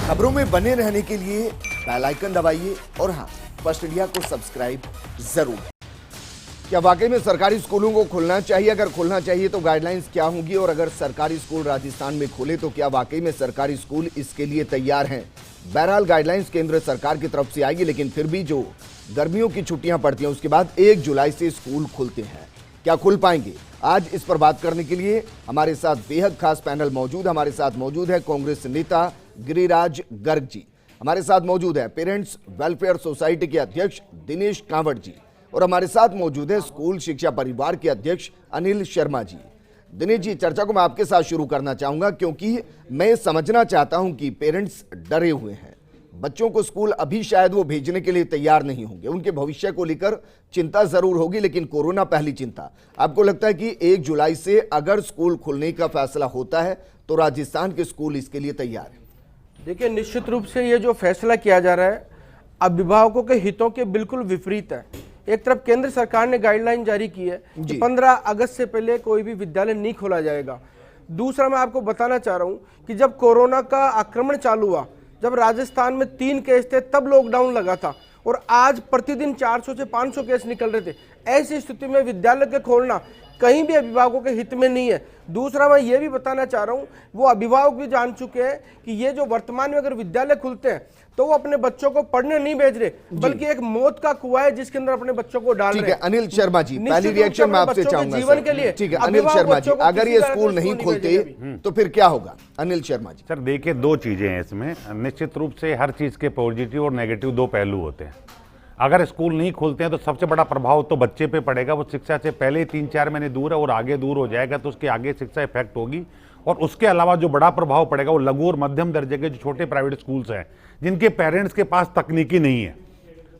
खबरों में बने रहने के लिए बेल आइकन दबाइए और हाँ, फर्स्ट इंडिया को सब्सक्राइब जरूर। क्या वाकई में सरकारी स्कूलों को खुलना चाहिए? अगर खुलना चाहिए तो गाइडलाइंस क्या होंगी? और अगर सरकारी स्कूल राजस्थान में खुले तो क्या वाकई में सरकारी स्कूल इसके लिए तैयार हैं? बहरहाल गाइडलाइंस केंद्र सरकार की तरफ से आएगी, लेकिन फिर भी जो गर्मियों की छुट्टियां पड़ती हैं उसके बाद 1 जुलाई से स्कूल खुलते हैं, क्या खुल पाएंगे? आज इस पर बात करने के लिए हमारे साथ बेहद खास पैनल मौजूद। हमारे साथ मौजूद है कांग्रेस नेता गिरिराज गर्ग जी, हमारे साथ मौजूद है पेरेंट्स वेलफेयर सोसाइटी के अध्यक्ष दिनेश कांवड़ जी, और हमारे साथ मौजूद है स्कूल शिक्षा परिवार के अध्यक्ष अनिल शर्मा जी। दिनेश जी, चर्चा को मैं आपके साथ शुरू करना चाहूंगा क्योंकि मैं समझना चाहता हूं कि पेरेंट्स डरे हुए हैं। बच्चों को स्कूल अभी शायद वो भेजने के लिए तैयार नहीं होंगे, उनके भविष्य को लेकर चिंता जरूर होगी, लेकिन कोरोना पहली चिंता। आपको लगता है कि 1 जुलाई से अगर स्कूल खुलने का फैसला होता है तो राजस्थान के स्कूल इसके लिए तैयार है? देखिए, निश्चित रूप से ये जो फैसला किया जा रहा है अभिभावकों के हितों के बिल्कुल विपरीत है। एक तरफ केंद्र सरकार ने गाइडलाइन जारी की है कि 15 अगस्त से पहले कोई भी विद्यालय नहीं खोला जाएगा। दूसरा, मैं आपको बताना चाह रहा हूं कि जब कोरोना का आक्रमण चालू हुआ, जब राजस्थान में 3 केस थे, तब लॉकडाउन लगा था और आज प्रतिदिन 400 से 500 केस निकल रहे थे। ऐसी स्थिति में विद्यालय के खोलना कहीं भी अभिभावकों के हित में नहीं है। दूसरा, मैं ये भी बताना चाह रहा हूं, वो अभिभावक भी जान चुके हैं कि ये जो वर्तमान में अगर विद्यालय खुलते हैं तो वो अपने बच्चों को पढ़ने नहीं भेज रहे, बल्कि एक मौत का कुआं है जिसके अंदर अपने बच्चों को डाल रहे हैं। अनिल शर्मा जी, पहली रिएक्शन मैं आपसे चाहूंगा जीवन के लिए। ठीक है अनिल शर्मा जी, अगर ये स्कूल नहीं खुलते तो फिर क्या होगा? अनिल शर्मा जी। सर देखिए, 2 चीजें हैं इसमें। निश्चित रूप से हर चीज के पॉजिटिव और नेगेटिव 2 पहलू होते हैं। अगर स्कूल नहीं खुलते हैं तो सबसे बड़ा प्रभाव तो बच्चे पे पड़ेगा। वो शिक्षा से पहले 3-4 महीने दूर है और आगे दूर हो जाएगा तो उसके आगे शिक्षा इफेक्ट होगी। और उसके अलावा जो बड़ा प्रभाव पड़ेगा वो लघु और मध्यम दर्जे के जो छोटे प्राइवेट स्कूल्स हैं, जिनके पेरेंट्स के पास तकनीकी नहीं है,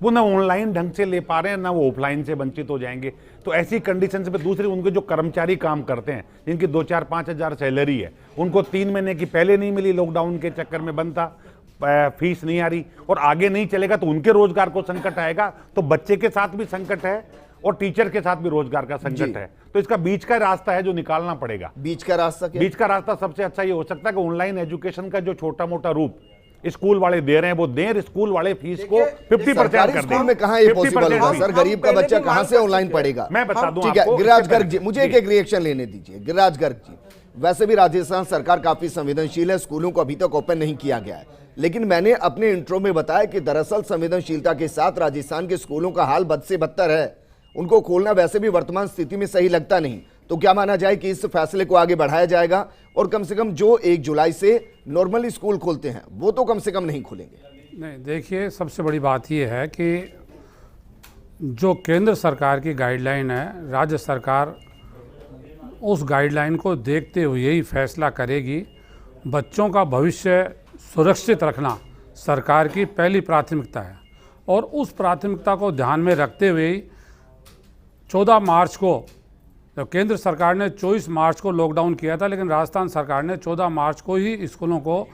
वो ना ऑनलाइन ढंग से ले पा रहे हैं, ना वो ऑफलाइन से वंचित हो जाएंगे। तो ऐसी कंडीशंस पे दूसरे उनके जो कर्मचारी काम करते हैं, जिनकी 2-4-5 हज़ार सैलरी है, उनको 3 महीने की पहले नहीं मिली, लॉकडाउन के चक्कर में बंद था, फीस नहीं आ रही और आगे नहीं चलेगा तो उनके रोजगार को संकट आएगा। तो बच्चे के साथ भी संकट है और टीचर के साथ भी रोजगार का संकट है। तो इसका बीच का रास्ता है जो निकालना पड़ेगा। बीच का रास्ता क्या? बीच का रास्ता सबसे अच्छा ये हो सकता है कि ऑनलाइन एजुकेशन का जो छोटा मोटा रूप स्कूल वाले दे रहे हैं वो दें, स्कूल वाले फीस को 50% कर दें। में कहां ये पॉसिबल होगा सर? गरीब का बच्चा कहां से ऑनलाइन पढ़ेगा? मैं बता दूं ठीक है गिरिराज गर्ग जी, मुझे एक रिएक्शन लेने दीजिए। गिरिराज गर्ग जी, वैसे भी राजस्थान सरकार काफी संवेदनशील है, स्कूलों को अभी तक ओपन नहीं किया गया है, लेकिन मैंने अपने इंट्रो में बताया कि दरअसल संवेदनशीलता के साथ राजस्थान के स्कूलों का हाल बद से बदतर है। उनको खोलना वैसे भी वर्तमान स्थिति में सही लगता नहीं। तो क्या माना जाए कि इस फैसले को आगे बढ़ाया जाएगा और कम से कम जो 1 जुलाई से नॉर्मली स्कूल खोलते हैं वो तो कम से कम नहीं खुलेंगे? नहीं, देखिए, सबसे बड़ी बात यह है कि जो केंद्र सरकार की गाइडलाइन है, राज्य सरकार उस गाइडलाइन को देखते हुए ही फैसला करेगी। बच्चों का भविष्य सुरक्षित रखना सरकार की पहली प्राथमिकता है और उस प्राथमिकता को ध्यान में रखते हुए 14 मार्च को, तो केंद्र सरकार ने 24 मार्च को लॉकडाउन किया था, लेकिन राजस्थान सरकार ने 14 मार्च को ही स्कूलों को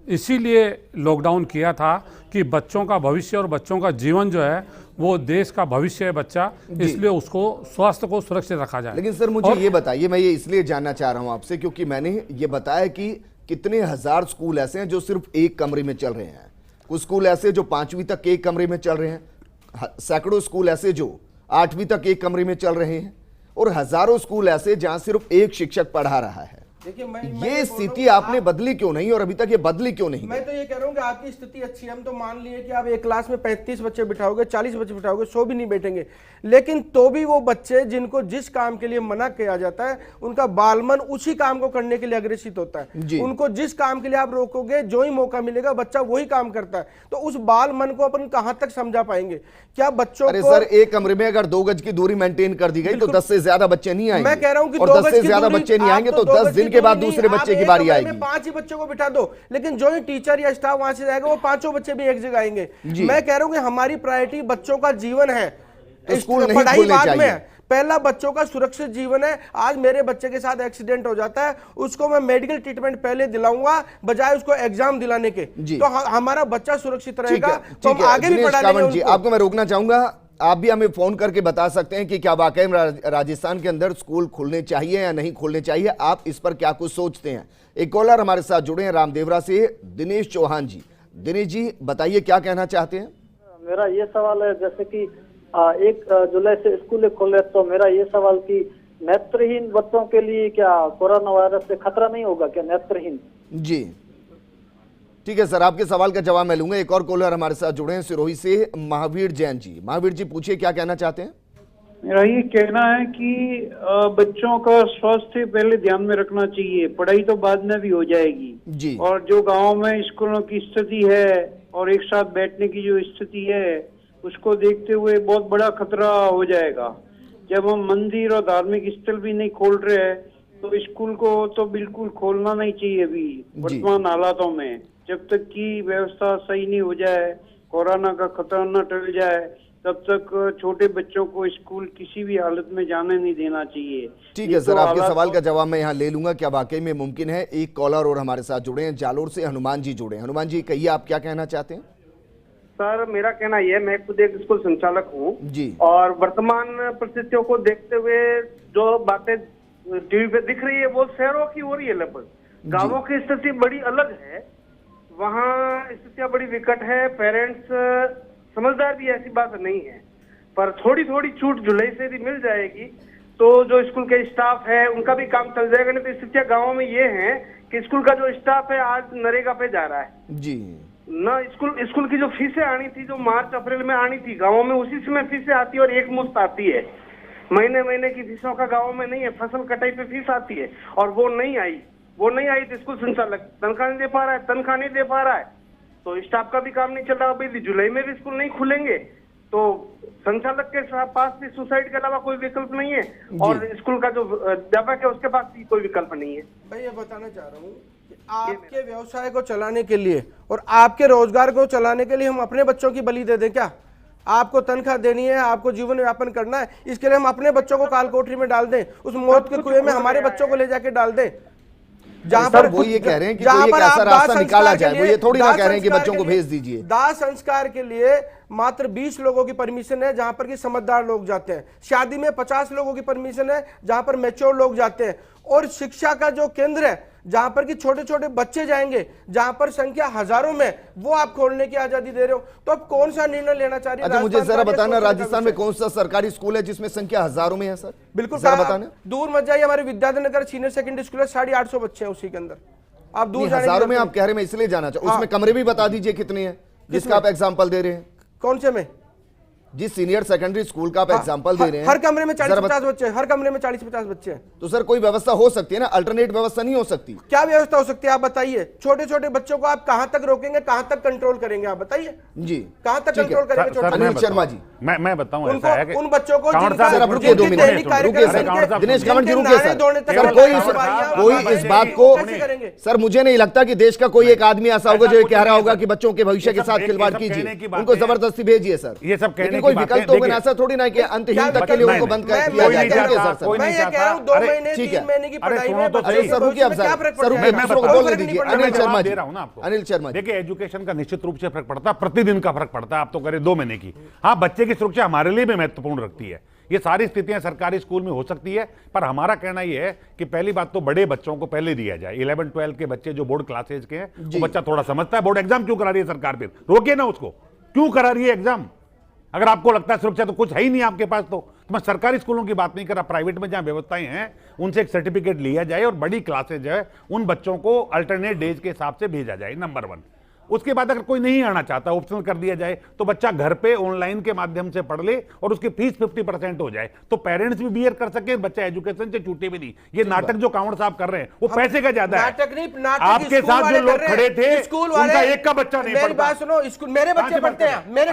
इसीलिए लॉकडाउन किया था कि बच्चों का भविष्य और बच्चों का जीवन जो है वो देश का भविष्य है बच्चा, इसलिए उसको स्वास्थ्य को सुरक्षित रखा जाए। लेकिन सर मुझे ये बताइए, मैं ये इसलिए जानना चाह रहा हूं आपसे क्योंकि मैंने ये बताया कि कितने हजार स्कूल ऐसे हैं जो सिर्फ एक कमरे में चल रहे हैं, कुछ स्कूल ऐसे जो 5वीं तक एक कमरे में चल रहे हैं, सैकड़ों स्कूल ऐसे जो 8वीं तक एक कमरे में चल रहे हैं और हजारों स्कूल ऐसे जहां सिर्फ एक शिक्षक पढ़ा रहा है। ये स्थिति आपने बदली क्यों नहीं और अभी तक ये बदली क्यों नहीं? मैं तो ये कह रहा हूं कि आपकी स्थिति अच्छी है। हम तो मान लिए कि आप एक क्लास में 35 बच्चे बिठाओगे, 40 बच्चे बिठाओगे, 100 भी नहीं बैठेंगे, लेकिन तो भी वो बच्चे जिनको जिस काम के लिए मना किया जाता है उनका बालमन उसी काम को करने के लिए अग्रेसित होता है। उनको जिस काम के लिए आप रोकोगे, जो ही मौका मिलेगा बच्चा वही काम करता है। तो उस बाल मन को अपन कहां तक समझा पाएंगे? क्या बच्चों को सर एक कमरे में अगर 2 गज की दूरी मेंटेन कर दी गई तो 10 से ज्यादा बच्चे नहीं आएंगे। मैं कह रहा हूं कि 10 से ज्यादा बच्चे नहीं आएंगे तो 10 दिन के बाद दूसरे बच्चे की बारी आएगी। 5 ही बच्चों को बिठा दो, लेकिन जो ही टीचर या स्टाफ वहां से जाएगा वो 5 बच्चे भी एक जगह आएंगे। मैं कह रहा हूं कि हमारी प्रायोरिटी बच्चों का जीवन है, पढ़ाई बाद में है। पहला बच्चों का सुरक्षित जीवन है। आज मेरे बच्चे के साथ एक्सीडेंट हो जाता है, उसको मैं मेडिकल ट्रीटमेंट पहले दिलाऊंगा बजाय उसको एग्जाम दिलाने के। तो हमारा बच्चा सुरक्षित रहेगा तो हम आगे भी पढ़ा लेंगे। आपको मैं रोकना चाहूंगा, आप भी हमें फोन करके बता सकते हैं कि क्या वाकई में राजस्थान के अंदर स्कूल खुलने चाहिए या नहीं खुलने चाहिए, आप इस पर क्या कुछ सोचते हैं। एक कॉलर हमारे साथ जुड़े हैं रामदेवरा से, दिनेश चौहान जी। दिनेश जी बताइए क्या कहना चाहते हैं। मेरा ये सवाल है, जैसे कि 1 जुलाई से स्कूल खोले, तो मेरा ये सवाल कि नेत्रहीन बच्चों के लिए क्या कोरोना वायरस से खतरा नहीं होगा क्या, नेत्रहीन? जी ठीक है सर, आपके सवाल का जवाब मैं लूंगा। एक और कॉलर हमारे साथ जुड़े हैं सिरोही से, महावीर जैन जी। महावीर जी पूछिए क्या कहना चाहते हैं। मेरा ये कहना है कि बच्चों का स्वास्थ्य पहले ध्यान में रखना चाहिए, पढ़ाई तो बाद में भी हो जाएगी जी। और जो गांव में स्कूलों की स्थिति है और एक साथ बैठने की जो स्थिति है, उसको देखते हुए बहुत बड़ा खतरा हो जाएगा। जब हम मंदिर और धार्मिक स्थल भी नहीं खोल रहे हैं तो स्कूल को तो बिल्कुल खोलना नहीं चाहिए अभी वर्तमान हालातों में, जब तक कि व्यवस्था सही नहीं हो जाए, कोरोना का खतरा न टल जाए, तब तक छोटे बच्चों को स्कूल किसी भी हालत में जाने नहीं देना चाहिए। ठीक है सर, आपके सवाल का जवाब मैं यहाँ ले लूंगा। क्या वाकई में मुमकिन है। एक कॉलर और हमारे साथ जुड़े हैं जालोर से, हनुमान जी जुड़े हैं। हनुमान जी कहिए आप क्या कहना चाहते हैं। सर मेरा कहना यह, मैं खुद एक स्कूल संचालक हूँ जी, और वर्तमान परिस्थितियों को देखते हुए जो बातें टीवी पे दिख रही है वो शहरों की हो रही है। लगभग गांवों की स्थिति बड़ी अलग है, वहाँ स्थितियाँ बड़ी विकट है। पेरेंट्स समझदार भी, ऐसी बात नहीं है, पर थोड़ी थोड़ी छूट जुलाई से भी मिल जाएगी तो जो स्कूल के स्टाफ है उनका भी काम चल जाएगा। नहीं तो स्थितियाँ गाँवों में ये है कि स्कूल का जो स्टाफ है आज नरेगा पे जा रहा है जी। ना, स्कूल की जो फीसें आनी थी, जो मार्च अप्रैल में आनी थी गाँवों में, उसी समय फीसें आती है और एक मुश्त आती है। महीने महीने की फीसों का गाँव में नहीं है, फसल कटाई पे फीस आती है और वो नहीं आई तो स्कूल संचालक तनख्वाह नहीं दे पा रहा है, तो स्टाफ का भी काम नहीं चल रहा। अभी जुलाई में भी स्कूल नहीं खुलेंगे तो संचालक के पास भी सुसाइड के अलावा कोई विकल्प नहीं है और स्कूल का जो अध्यापक है उसके पास भी कोई विकल्प नहीं है। मैं ये बताना चाह रहा हूँ कि आपके व्यवसाय को चलाने के लिए और आपके रोजगार को चलाने के लिए हम अपने बच्चों की बलि दे दें क्या? आपको तनख्वाह देनी है, आपको जीवन यापन करना है, इसके लिए हम अपने बच्चों को काल कोठरी में डाल दें, उस मौत के कुएं में हमारे बच्चों को ले जाके डाल दें। जहां पर वो ये कह रहे हैं कि कोई एक ऐसा रास्ता निकाला जाए, वो ये थोड़ी ना कह रहे हैं कि बच्चों को भेज दीजिए। दाह संस्कार के लिए मात्र 20 लोगों की परमिशन है जहां पर कि समझदार लोग जाते हैं। शादी में 50 लोगों की परमिशन है जहां पर मैच्योर लोग जाते हैं। और शिक्षा का जो केंद्र है जहां पर कि छोटे छोटे बच्चे जाएंगे, जहां पर संख्या हजारों में, वो आप खोलने की आजादी दे रहे हो, तो अब कौन सा निर्णय लेना चाह रही है? अच्छा मुझे जरा बताना, राजस्थान में कौन सा सरकारी स्कूल है जिसमें संख्या हजारों में है सर? बिल्कुल जरा बताना। दूर मत जाइए, हमारे विद्याधर सीनियर सेकेंडरी स्कूल है, 850 बच्चे हैं उसी के अंदर। आप दूर हजारों में आप कह रहे हैं, मैं इसलिए जाना चाहूँ, उसमें कमरे भी बता दीजिए कितने हैं जिसका आप एग्जाम्पल दे रहे हैं। कौन से में? जिस सीनियर सेकेंडरी स्कूल का आप एग्जांपल दे रहे हैं, हर कमरे में 40-50 बच्चे हैं, हर कमरे में 40-50 बच्चे हैं। तो सर कोई व्यवस्था हो सकती है ना, अल्टरनेट व्यवस्था नहीं हो सकती? क्या व्यवस्था हो सकती है आप बताइए? छोटे छोटे बच्चों को आप कहां तक रोकेंगे, कहां तक कंट्रोल करेंगे, आप बताइए जी, कहां तक कंट्रोल करेंगे? अनिल शर्मा जी, मैं बताऊं ऐसा है कि उन बच्चों को रुकिए 2 मिनट, दिनेश कांवड़ जी रुकिए सर। कोई इस बात को, सर मुझे नहीं लगता कि देश का कोई एक आदमी ऐसा होगा जो कह रहा होगा कि बच्चों के भविष्य के साथ खिलवाड़ कीजिए, उनको जबरदस्ती भेजिए सर। ये सब कहने कोई विकल्प होगा, ऐसा थोड़ी ना कि अंतहीन तक के लिए उनको बंद कर दिया जाए। मैं ये कह रहा हूं 2 महीने 3 महीने की पढ़ाई में सर रुकिए, अब सर रुकिए, दूसरों को बोलने दीजिए। अनिल शर्मा जी, अनिल शर्मा देखिए एजुकेशन का निश्चित रूप से फर्क पड़ता है, प्रतिदिन का फर्क पड़ता है। आप तो करें 2 महीने की, हाँ बच्चे की सुरक्षा हमारे लिए भी महत्वपूर्ण रखती है। ये सारी स्थितियां सरकारी स्कूल में हो सकती है, पर हमारा कहना यह है कि पहली बात तो बड़े बच्चों को पहले दिया जाए। 11-12 के बच्चे जो बोर्ड क्लासेज के हैं, वो बच्चा थोड़ा समझता है। बोर्ड एग्जाम क्यों करा रही है सरकार? फिर रोके ना उसको, क्यों करा रही है एग्जाम? अगर आपको लगता है सुरक्षा तो कुछ है ही नहीं आपके पास, तो मैं सरकारी स्कूलों की बात नहीं कर रहा, प्राइवेट में जहां व्यवस्थाएं हैं उनसे एक सर्टिफिकेट लिया जाए और बड़ी क्लासेज है उन बच्चों को अल्टरनेट डेज के हिसाब से भेजा जाए, नंबर 1। उसके बाद अगर कोई नहीं आना चाहता, ऑप्शनल कर दिया जाए, तो बच्चा घर पे ऑनलाइन के माध्यम से पढ़ ले और उसकी फीस 50% हो जाए, तो पेरेंट्स भी बियर कर सके, बच्चा एजुकेशन से छूटे भी नहीं। ये नाटक जो कांवड़ साहब कर रहे हैं वो पैसे का ज्यादा है। आपके साथ जो लोग खड़े थे उनका एक का बच्चा नहीं पढ़ता। बात सुनो, स्कूल मेरे बच्चे पढ़ते हैं, मेरे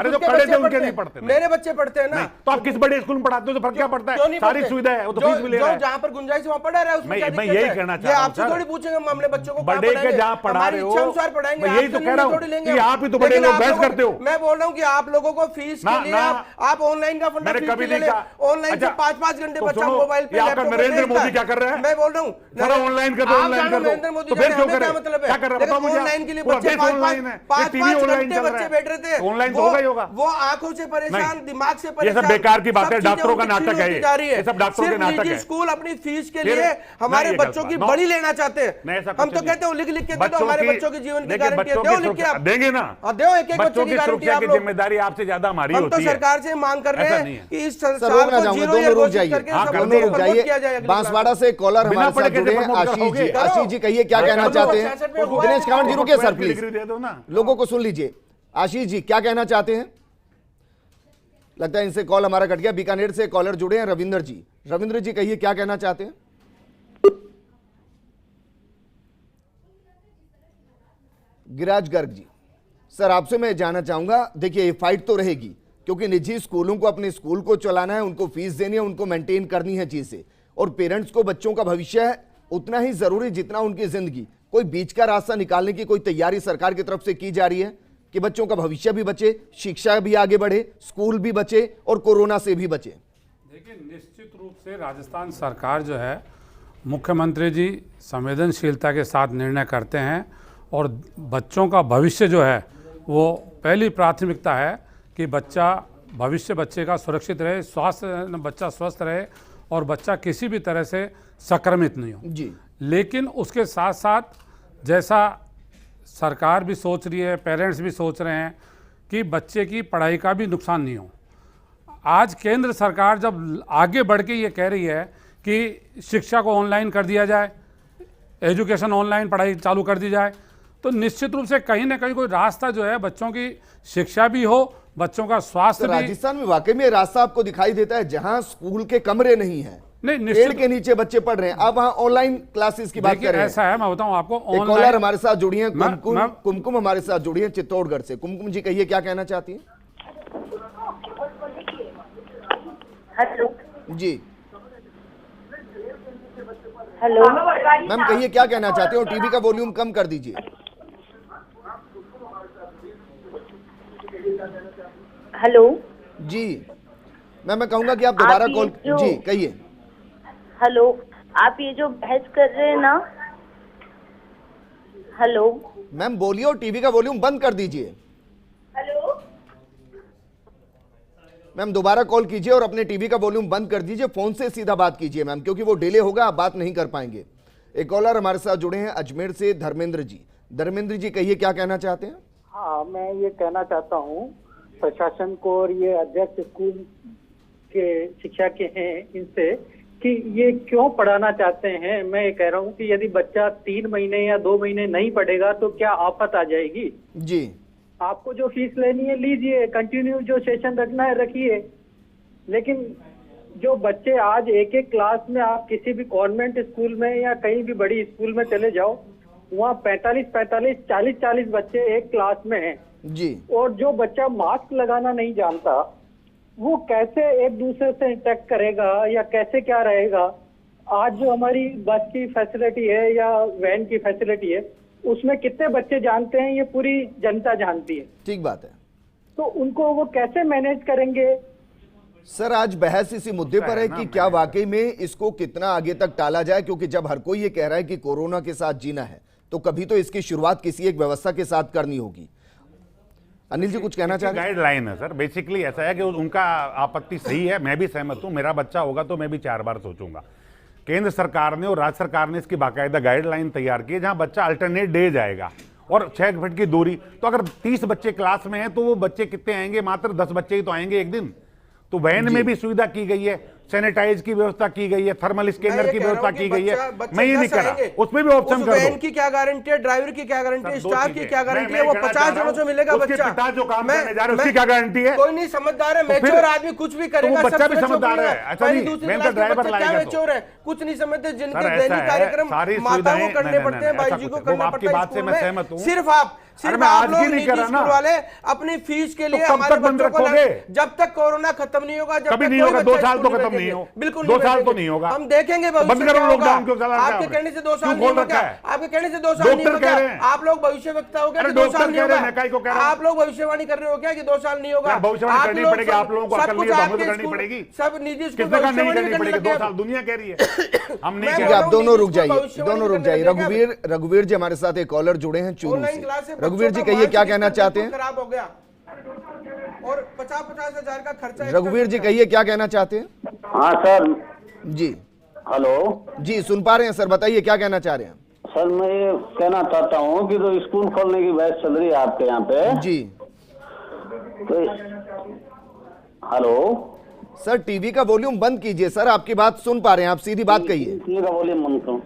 बच्चे पढ़ते हैं ना, तो आप किस बड़े स्कूल में पढ़ाते हो तो फर्क क्या पड़ता है? सारी सुविधा है, वो तो फीस भी ले रहा है। जहां पर गुंजाइश वहां पढ़ा रहा है, मैं यही कहना चाह रहा हूं, आपसे थोड़ी पूछेंगे हम अपने बच्चों को बड़े के जहां पढ़ा रहे हो, पढ़ाएंगे, यही तो कह रहा हूँ थोड़ी लेंगे कि हम। आप ही तो बड़े लेकिन लोग आप बहस लोगों- करते हो। मैं बोल रहा हूँ कि आप लोगों को फीस के लिए आप ऑनलाइन का फंडा मैंने फीस कभी के लिए नहीं कहा। ऑनलाइन से 5-5 घंटे तो बच्चा सुनो, मोबाइल पे ये आपका लैपटॉप पे नरेंद्र देखता मोदी क्या कर रहा है? मैं बोल रहा हूँ सारा ऑनलाइन कर दो, आप ऑनलाइन जानो कर दो। नरेंद्र मोदी तो फिर जाने, क्यों हमें क्या करे? मतलब है? क्या कर रहा है? लेकिन बताओ मुझे। ऑनलाइन के लिए पूरा बच्चे देश ऑनलाइन है। 5-5 ऑनलाइन घंटे चल रहा बच्चे है। बैठ रहे थे। ऑनलाइन तो होगा ही होगा। वो आंखों से परेशान, नहीं। दिमाग से ये परेशान, सब बेकार की बात है, सब चीजें डॉक्टरों का उनकी नाटक है होती ये। जा रही है। ये सब डॉक्टरों के सिर्फ नाटक निजी है। स्कूल अपनी फीस के फिर- लिए हमारे नहीं, ये गलत बच्चों की बात। बड़ी लेना चाहते नहीं, ऐसा हैं। हम कुछ तो नहीं। कहते हो लिख लिख के दे दो, हमारे बच्चों की जीवन की देखिए, गारंटी बच्चों दो, की लिख के आप देंगे ना। दो एक एक बच्चों बच्चे की की गारंटी सुरक्षा आप की लोग। जिम्मेदारी आपसे ज्यादा हमारी हम तो होती है। सरकार से मांग कर रहे ऐसा हैं नहीं है। कि इस सर साल रोकना को चाहूंगा, जीरो दोनों ईयर रुक घोषित जाइए। करके हाँ, सब कर लोगों दो, को रुक प्रमोट जाइए। किया जाए अगली बांसवाड़ा से कॉलर बिना हमारे पढ़े साथ कैसे जुड़े हैं। प्रमोट आशीष कराओगे? जी, आशीष जी कहिए क्या कहना चाहते हैं? दिनेश कांवड़ जी रुकिए सर प्लीज, दे दो ना। लोगों को सुन लीजिए। आशीष जी क्या कहना चाहते हैं? लगता है इनसे कॉल हमारा कट गया। बीकानेर से कॉलर जुड़े हैं रविंद्र जी। रविंद्र जी कहिए क्या कहना चाहते हैं? गिरिराज गर्ग जी, सर आपसे मैं जानना चाहूंगा, देखिए ये फाइट तो रहेगी क्योंकि निजी स्कूलों को अपने स्कूल को चलाना है, उनको फीस देनी है, उनको मेंटेन करनी है चीजें, और पेरेंट्स को बच्चों का भविष्य है उतना ही जरूरी जितना उनकी जिंदगी। कोई बीच का रास्ता निकालने की कोई तैयारी सरकार की तरफ से की जा रही है कि बच्चों का भविष्य भी बचे, शिक्षा भी आगे बढ़े, स्कूल भी बचे और कोरोना से भी बचे? देखिए, निश्चित रूप से राजस्थान सरकार जो है, मुख्यमंत्री जी संवेदनशीलता के साथ निर्णय करते हैं और बच्चों का भविष्य जो है वो पहली प्राथमिकता है कि बच्चे का सुरक्षित रहे, बच्चा स्वस्थ रहे और बच्चा किसी भी तरह से संक्रमित नहीं हो जी। लेकिन उसके साथ साथ जैसा सरकार भी सोच रही है, पेरेंट्स भी सोच रहे हैं कि बच्चे की पढ़ाई का भी नुकसान नहीं हो। आज केंद्र सरकार जब आगे बढ़ के ये कह रही है कि शिक्षा को ऑनलाइन कर दिया जाए, एजुकेशन ऑनलाइन पढ़ाई चालू कर दी जाए, तो निश्चित रूप से कहीं ना कहीं कोई रास्ता जो है बच्चों की शिक्षा भी हो, बच्चों का स्वास्थ्य तो भी। राजस्थान में वाकई में रास्ता आपको दिखाई देता है जहां स्कूल के कमरे नहीं है, नहीं, पेड़ निश्चित के नीचे बच्चे पढ़ रहे हैं, आप वहां ऑनलाइन क्लासेस की बात देखिए, कर रहे हैं। ऐसा है, मैं बताऊं आपको, एक कॉलर ऑनलाइन हमारे साथ जुड़ी हैं, मैं- कुमकुम हमारे साथ जुड़ी हैं चित्तौड़गढ़ से। कुमकुम जी कहिए क्या कहना चाहती हैं? हेलो जी हेलो मैम कहिए क्या कहना चाहते हो? टीवी का वॉल्यूम कम कर दीजिए। हेलो जी मैम, मैं कहूंगा कि आप दोबारा आप ये कॉल जो- जी कहिए। हेलो, आप ये जो बहस कर रहे हैं ना, हेलो मैम बोलिए और टीवी का वॉल्यूम बंद कर दीजिए। हेलो मैम दोबारा कॉल कीजिए और अपने टीवी का वॉल्यूम बंद कर दीजिए, फोन से सीधा बात कीजिए मैम, क्योंकि वो डिले होगा, आप बात नहीं कर पाएंगे। एक कॉलर हमारे साथ जुड़े हैं अजमेर से, धर्मेंद्र जी। धर्मेंद्र जी कहिए क्या कहना चाहते हैं? हाँ, मैं ये कहना चाहता हूँ प्रशासन को और ये अध्यक्ष स्कूल के शिक्षा के हैं इनसे कि ये क्यों पढ़ाना चाहते हैं। मैं ये कह रहा हूँ कि यदि बच्चा 3 महीने या 2 महीने नहीं पढ़ेगा तो क्या आफत आ जाएगी? जी आपको जो फीस लेनी है लीजिए, कंटिन्यू जो सेशन रखना है रखिए, लेकिन जो बच्चे आज एक एक क्लास में, आप किसी भी कॉन्वेंट स्कूल में या कहीं भी बड़ी स्कूल में चले जाओ, वहाँ 45-45, 40-40 बच्चे एक क्लास में हैं जी। और जो बच्चा मास्क लगाना नहीं जानता वो कैसे एक दूसरे से इंटरेक्ट करेगा या कैसे क्या रहेगा? आज जो हमारी बस की फैसिलिटी है या वैन की फैसिलिटी है उसमें कितने बच्चे जानते हैं, ये पूरी जनता जानती है, ठीक बात है। तो उनको वो कैसे मैनेज करेंगे? सर आज बहस इसी मुद्दे पर है कि क्या वाकई में इसको कितना आगे तक टाला जाए, क्योंकि जब हर कोई ये कह रहा है कि कोरोना के साथ जीना है तो कभी तो इसकी शुरुआत किसी एक व्यवस्था के साथ करनी होगी। अनिल जी कुछ कहना चाह रहे हैं? गाइडलाइन है सर, बेसिकली ऐसा है कि उनका आपत्ति सही है, मैं भी सहमत हूं, मेरा बच्चा होगा तो मैं भी 4 बार सोचूंगा। केंद्र सरकार ने और राज्य सरकार ने इसकी बाकायदा गाइडलाइन तैयार की है जहां बच्चा अल्टरनेट डे जाएगा और 6 फीट की दूरी। तो अगर 30 बच्चे क्लास में हैं तो वो बच्चे कितने आएंगे? मात्र 10 बच्चे ही तो आएंगे एक दिन। तो वैन में भी सुविधा की गई है, सैनिटाइज की व्यवस्था की गई है, थर्मल स्कैनर की व्यवस्था की गई है। मैं ये नहीं कर रहा, उसमें भी ऑप्शन कर दो। वैन की क्या गारंटी है, ड्राइवर की क्या गारंटी है, सर, दो स्टाफ चीजें। की क्या गारंटी मैं है? वो कहना 50 चाह रहा जनों से हूं, मिलेगा उसके बच्चा। पिता जो काम करने जा रहे हैं उसकी क्या गारंटी है? कोई नहीं समझदार है, तो फिर- मैच्योर आदमी कुछ भी करेगा। तो वो बच्चा भी सब समझदार है। बोलेगा। अच्छा पहली नहीं, दूसरी वैन क्लास का के ड्राइवर बच्चे क्या लाएगा तो। मैच्योर है? कुछ नहीं समझते, जिनके सर, ऐसा दैनिक है, कार्यक्रम सारी माताओं को सुविधाएं- करने नहीं, पड़ते हैं, नहीं, भाई ऐसा जी को कुछ है। करना वो आपकी पड़ता है बात से स्कूल मैं में। सहमत हूं। सिर्फ आप सिर्फ मैं आप आज लोग की नहीं निजी कर रहा स्कूल ना। वाले अपनी फीस के लिए कब हमारे तक बंद बच्चों को रखोगे? जब तक कोरोना खत्म नहीं होगा, जब कभी तक नहीं कोई होगा, बच्चा 2 साल स्कूल तो नहीं खत्म नहीं भेजेंगे। हो, बिल्कुल 2 नहीं साल तो भेजेंगे। नहीं होगा। हम देखेंगे बंद भविष्य करो क्या लॉकडाउन, होगा। क्यों चला रखा है आपके आपने? कहने से 2 साल क्यों नहीं खोल होगा, रखा है? आपके कहने से 2 साल नहीं डॉक्टर कह होगा, रहे हैं। आप लोग भविष्यवक्ता हो गया कि अरे 2 साल डॉक्टर नहीं कह रहे हैं, होगा, मैं काहे को कह रहा हूं? आप लोग भविष्यवाणी कर रहे हो क्या कि 2 साल नहीं होगा। क्या भविष्यवाणी आप करनी लोग पड़ेगी? आप लोगों को सब अकल कुछ नहीं है, तो हमें आपके तो करनी स्कूल- पड़ेगी। सब निजी स्कूल किसने कहा नहीं भविष्यवाणी करनी करने पड़ेगी? लगे 2 अब। साल दुनिया कह रही है, हम नहीं मैं कह ठीक रहे। है, आप दोनों रुक निजी जाइए, स्कूल भविष्यवाणी दोनों रुक करने जाइए। लगे अब। रघुवीर जी हमारे साथ एक कॉलर जुड़े हैं चूरू ऑनलाइन से। क्लास से रघुवीर जी बच्चों का कहिए क्या मानसिक कहना स्तर चाहते हैं? बिल्कुल खराब हो गया और 50-50 हजार का खर्चा। रघुवीर जी कहिए क्या कहना चाहते हैं? हाँ सर। जी हेलो जी, सुन पा रहे हैं सर, बताइए क्या कहना चाह रहे हैं? सर, मैं ये कहना चाहता हूँ कि जो स्कूल खोलने की बहस चल रही है आपके यहाँ पे, जी तो हेलो सर, टीवी का वॉल्यूम बंद कीजिए सर, आपकी बात सुन पा रहे हैं, आप सीधी बात कहिए। ये का वॉल्यूम बंद करो।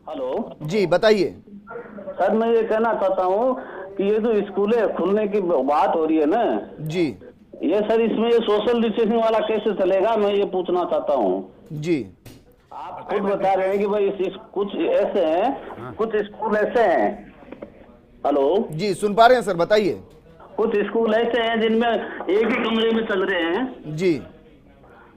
हेलो जी बताइए। सर, मैं ये कहना चाहता हूँ कि ये जो स्कूलें खुलने की बात हो रही है ना जी ये सर, इसमें ये सोशल डिस्टेंसिंग वाला कैसे चलेगा, मैं ये पूछना चाहता हूँ। जी आप खुद बता रहे हैं कि भाई कुछ ऐसे हैं, कुछ स्कूल ऐसे हैं। हेलो जी, सुन पा रहे हैं सर, बताइए। कुछ स्कूल ऐसे हैं जिनमें एक ही कमरे में चल रहे हैं। जी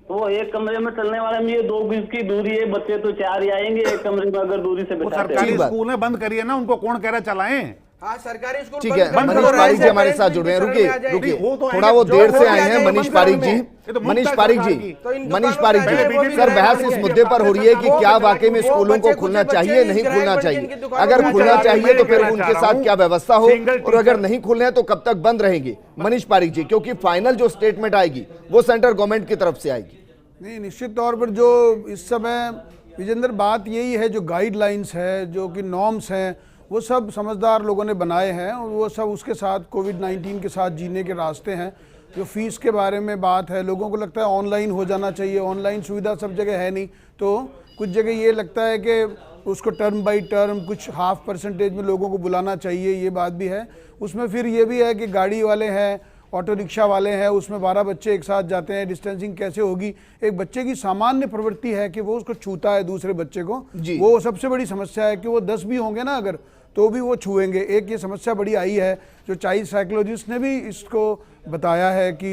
तो वो एक कमरे में चलने वाले में ये 2 गज की दूरी है, बच्चे तो 4 ही आएंगे एक कमरे में अगर दूरी से वो बिठाते सरकारी ठीक बात। स्कूल है, बंद करिए ना, उनको कौन कह रहा है चलाएं? हाँ, सरकारी स्कूल ठीक बंद है, कर दो, मनीष ऐसे पारिक जी हमारे पेरेंट्स साथ भी जुड़े हैं। शरण में रुकिए आ जाएंगे। रुकिए, वो तो थोड़ा आएंगे, वो जो देर हो से आए हैं। जाएगा, मनीष बंद पारिक करेंगे। जी, ये तो मुफ्त मनीष है पारिक सरकार जी, की। तो इन मनीष दुकानों पारिक पे जी, आए, वो भी सर मेरे बहस बच्चे- इस मुद्दे पर हो रही है कि वो क्या बच्चे- वाकई में वो स्कूलों को बच्चे खुलना कुछ चाहिए, बच्चे नहीं इस खुलना ग्राहक चाहिए? जिनकी दुकानों अगर पे खुलना आते हैं, चाहिए तो फिर मैं उनके कहना साथ चाह क्या व्यवस्था हो, सिंगल और अगर नहीं खुलने हैं तो कब तक बंद रहेंगे? मनीष पारिक जी, क्योंकि फाइनल जो स्टेटमेंट आएगी वो सेंट्रल गवर्नमेंट की तरफ से आएगी। नहीं, निश्चित तौर पर जो इस समय विजेंद्र बात यही है, जो गाइडलाइंस है, जो कि नॉर्म्स हैं, वो सब समझदार लोगों ने बनाए हैं और वो सब उसके साथ कोविड-19 के साथ जीने के रास्ते हैं। जो फीस के बारे में बात है, लोगों को लगता है ऑनलाइन हो जाना चाहिए, ऑनलाइन सुविधा सब जगह है नहीं, तो कुछ जगह ये लगता है कि उसको टर्म बाई टर्म कुछ 0.5% में लोगों को बुलाना चाहिए, ये बात भी है। उसमें फिर ये भी है कि गाड़ी वाले हैं, ऑटो रिक्शा वाले हैं, उसमें 12 बच्चे एक साथ जाते हैं, डिस्टेंसिंग कैसे होगी? एक बच्चे की सामान्य प्रवृत्ति है कि वो उसको छूता है दूसरे बच्चे को, वो सबसे बड़ी समस्या है कि वो 10 भी होंगे ना अगर, तो भी वो छुएंगे। एक ये समस्या बड़ी आई है, जो चाइल्ड साइकोलॉजिस्ट ने भी इसको बताया है कि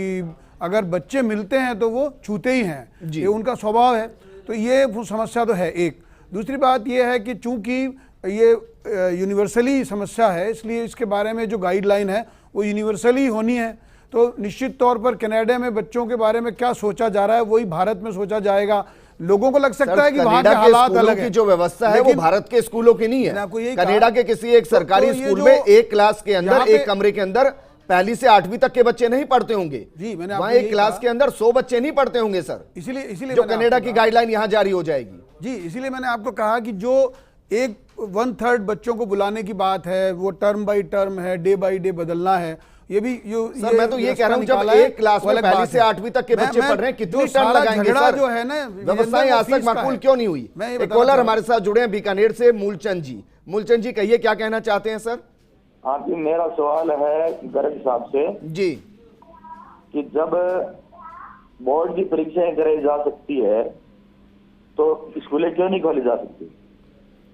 अगर बच्चे मिलते हैं तो वो छूते ही हैं, ये उनका स्वभाव है। तो ये वो समस्या तो है एक। दूसरी बात ये है कि चूंकि ये यूनिवर्सली समस्या है, इसलिए इसके बारे में जो गाइडलाइन है वो यूनिवर्सली होनी है। तो निश्चित तौर पर कनाडा में बच्चों के बारे में क्या सोचा जा रहा है वही भारत में सोचा जाएगा। लोगों को लग सकता है कि वहां के हालात अलग है, की जो व्यवस्था है वो भारत के स्कूलों की नहीं है। कनाडा के किसी एक सरकारी स्कूल में एक क्लास के अंदर, एक कमरे के अंदर पहली से 8वीं तक के बच्चे नहीं पढ़ते होंगे। जी, मैंने वहां एक क्लास के अंदर 100 बच्चे नहीं पढ़ते होंगे सर, इसीलिए जो कनाडा की गाइडलाइन यहां जारी हो जाएगी। जी, इसीलिए मैंने आपको कहा कि जो 1/3 बच्चों को बुलाने की बात है वो टर्म बाई टर्म है, डे बाई डे बदलना है। ये भी सर मैं तो ये कह रहा हूं, जब एक क्लास में पहली से 8वीं तक के बच्चे पढ़ रहे हैं, कितनी टर्म लगाएंगे सर? जो है ना, व्यवस्थाएं आज तक माकूल क्यों नहीं हुई? एक कॉलर हमारे साथ जुड़े हैं बीकानेर से, मूलचंद जी। मूलचंद जी कहिए क्या कहना चाहते हैं सर? हाँ जी, मेरा सवाल है गर्ग साहब से जी, कि जब बोर्ड की परीक्षाएं कराई जा सकती है तो स्कूलें क्यों नहीं खोली जा सकती?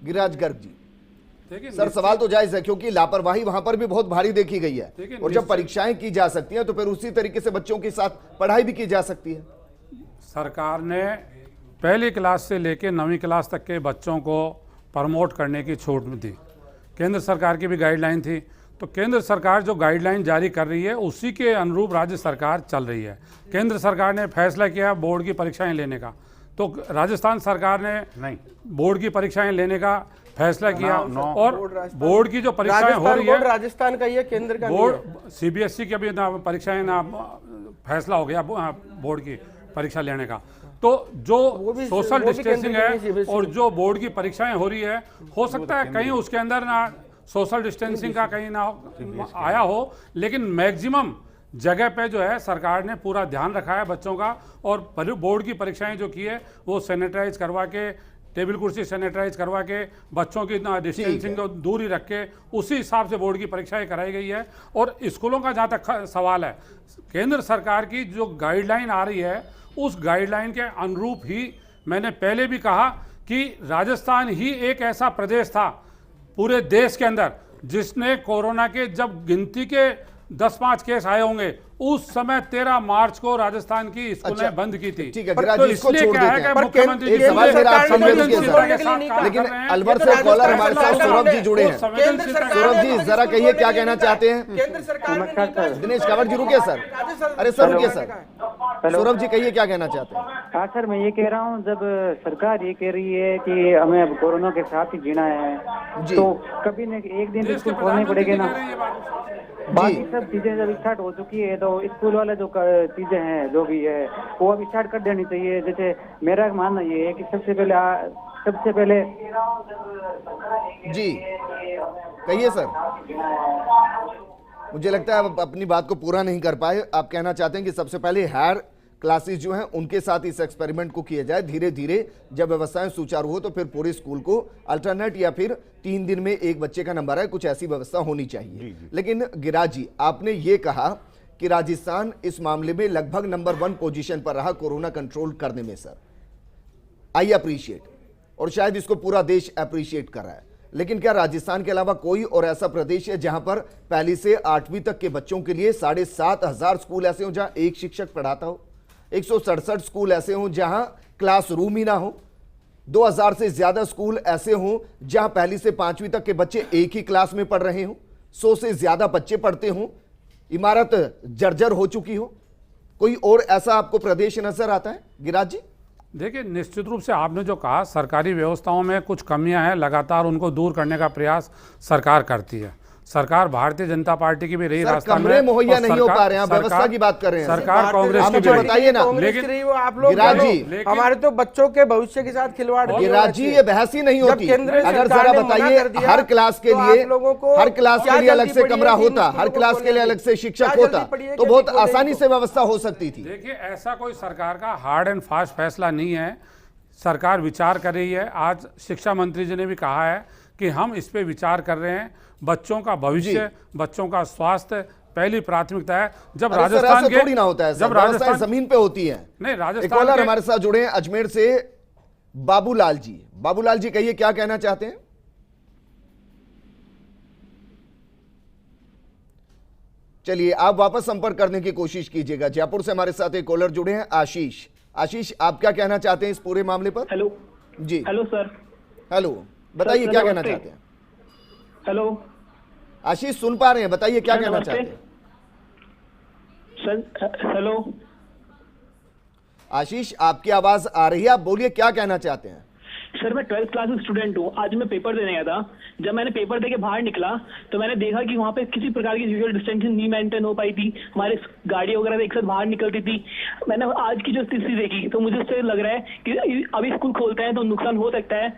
गिरिराज गर्ग जी। सर सवाल तो जायज है, क्योंकि लापरवाही वहां पर भी बहुत भारी देखी गई है, और जब परीक्षाएं की जा सकती हैं तो फिर उसी तरीके से बच्चों के साथ पढ़ाई भी की जा सकती है। सरकार ने पहली क्लास से लेकर 9वीं क्लास तक के बच्चों को प्रमोट करने की छूट दी। केंद्र सरकार की भी गाइडलाइन थी, तो केंद्र सरकार जो गाइडलाइन जारी कर रही है उसी के अनुरूप राज्य सरकार चल रही है। केंद्र सरकार ने फैसला किया बोर्ड की परीक्षाएं लेने का, तो राजस्थान सरकार ने नहीं बोर्ड की परीक्षाएं लेने का फैसला किया, और बोर्ड की जो परीक्षाएं हो रही है, राजस्थान का ये केंद्र का बोर्ड सीबीएसई की अभी परीक्षाएं फैसला हो गया बोर्ड की परीक्षा लेने का। तो जो सोशल डिस्टेंसिंग है और जो बोर्ड की परीक्षाएं हो रही है, हो सकता है कहीं उसके अंदर ना सोशल डिस्टेंसिंग का कहीं ना आया हो, लेकिन मैक्सिमम जगह पे जो है सरकार ने पूरा ध्यान रखा है बच्चों का, और बोर्ड की परीक्षाएं जो की है वो सैनिटाइज करवा के, टेबल कुर्सी सैनिटाइज करवा के, बच्चों की डिस्टेंसिंग को दूरी रख के उसी हिसाब से बोर्ड की परीक्षाएं कराई गई है। और स्कूलों का जहाँ तक सवाल है, केंद्र सरकार की जो गाइडलाइन आ रही है उस गाइडलाइन के अनुरूप ही, मैंने पहले भी कहा कि राजस्थान ही एक ऐसा प्रदेश था पूरे देश के अंदर जिसने कोरोना के जब गिनती के 10-5 केस आए होंगे उस समय 13 मार्च को राजस्थान की स्कूलें बंद की थी। ठीक है, तो गिरिराज जी, इसको इसलिए छोड़ क्या है देते हैं। कि मुख्यमंत्री एक सवाल मेरा आप समझे संवेदनशीलता के साथ काम लेकिन कर रहे हैं। अलवर से कॉलर हमारे साथ सौरभ जी जुड़े हैं। सौरभ जी जरा कहिए क्या कहना चाहते हैं। केंद्र सरकार ने दिनेश कांवड़ जी रुकिए सर, अरे सर रुकिए सर, सौरभ जी कहिए क्या कहना चाहते हैं। हाँ सर, मैं ये कह रहा हूँ, जब सरकार ये कह रही है कि हमें अब कोरोना के साथ ही जीना है, तो कभी न एक दिन स्कूल खोलने पड़ेगा ना। बाकी सब चीजें जब स्टार्ट हो चुकी है तो स्कूल वाले जो चीजें हैं जो भी है वो अब स्टार्ट कर देनी चाहिए। जैसे मेरा मानना ये है कि सबसे पहले जी कहिए सर। मुझे लगता है आप अपनी बात को पूरा नहीं कर पाए। आप कहना चाहते हैं कि सबसे पहले हायर क्लासेस जो हैं उनके साथ इस एक्सपेरिमेंट को किया जाए, धीरे धीरे जब व्यवस्थाएं सुचारू हो तो फिर पूरे स्कूल को अल्टरनेट या फिर 3 दिन में एक बच्चे का नंबर है, कुछ ऐसी व्यवस्था होनी चाहिए। लेकिन गिरिराज जी, आपने ये कहा कि राजस्थान इस मामले में लगभग नंबर 1 पोजीशन पर रहा कोरोना कंट्रोल करने में। सर आई अप्रिशिएट, और शायद इसको पूरा देश अप्रिशिएट कर रहा है, लेकिन क्या राजस्थान के अलावा कोई और ऐसा प्रदेश है जहां पर पहली से 8वीं तक के बच्चों के लिए 7,500 स्कूल ऐसे हो जहां एक शिक्षक पढ़ाता हो, 167 स्कूल ऐसे हों जहां क्लासरूम ही ना हो, 2000 से ज्यादा स्कूल ऐसे हों जहां पहली से 5वीं तक के बच्चे एक ही क्लास में पढ़ रहे हों, 100 से ज्यादा बच्चे पढ़ते हों, इमारत जर्जर हो चुकी हो? कोई और ऐसा आपको प्रदेश नजर आता है गिरिराज जी? देखिए, निश्चित रूप से आपने जो कहा, सरकारी व्यवस्थाओं में कुछ कमियां हैं, लगातार उनको दूर करने का प्रयास सरकार करती है। सरकार भारतीय जनता पार्टी की भी रही, राजस्थान में मुहैया नहीं हो पा रहे हैं, व्यवस्था की बात कर रहे हैं। सरकार कांग्रेस की भी बताइए ना, लेकिन आप लोग गिरिराज जी, हमारे तो बच्चों के भविष्य के साथ खिलवाड़। गिरिराज जी, ये बहस ही नहीं होती। अगर जरा बताइए, हर क्लास के लिए अलग से कमरा होता, हर क्लास के लिए अलग से शिक्षक होता, तो बहुत आसानी से व्यवस्था हो सकती थी। देखिए, ऐसा कोई सरकार का हार्ड एंड फास्ट फैसला नहीं है। सरकार विचार कर रही है। आज शिक्षा मंत्री जी ने भी कहा है कि हम इस पे विचार कर रहे हैं। बच्चों का भविष्य, बच्चों का स्वास्थ्य पहली प्राथमिकता है। जब राजस्थान के थोड़ी ना होता है, जब राजस्थान जमीन पे होती है। नहीं, राजस्थान कॉलर हमारे साथ जुड़े हैं अजमेर से, बाबूलाल जी। बाबूलाल जी कहिए क्या कहना चाहते हैं। चलिए, आप वापस संपर्क करने की कोशिश कीजिएगा। जयपुर से हमारे साथ एक कॉलर जुड़े हैं, आशीष। आशीष, आप क्या कहना चाहते हैं इस पूरे मामले पर? हेलो जी। Hello sir. हेलो, बताइए क्या कहना चाहते हैं। हेलो आशीष, सुन पा रहे हैं, बताइए क्या कहना चाहते हैं सर। हेलो आशीष, आपकी आवाज आ रही है, आप बोलिए क्या कहना चाहते हैं। सर, मैं 12th क्लास स्टूडेंट हूँ। आज मैं पेपर देने गया था। जब मैंने पेपर देके बाहर निकला तो मैंने देखा कि वहाँ पे किसी प्रकार की सोशल डिस्टेंसिंग नहीं मेंटेन हो पाई थी। हमारे गाड़ी वगैरह एक साथ बाहर निकलती थी। मैंने आज की जो स्थिति देखी तो मुझे उससे लग रहा है कि अभी स्कूल खोलते हैं तो नुकसान हो सकता है।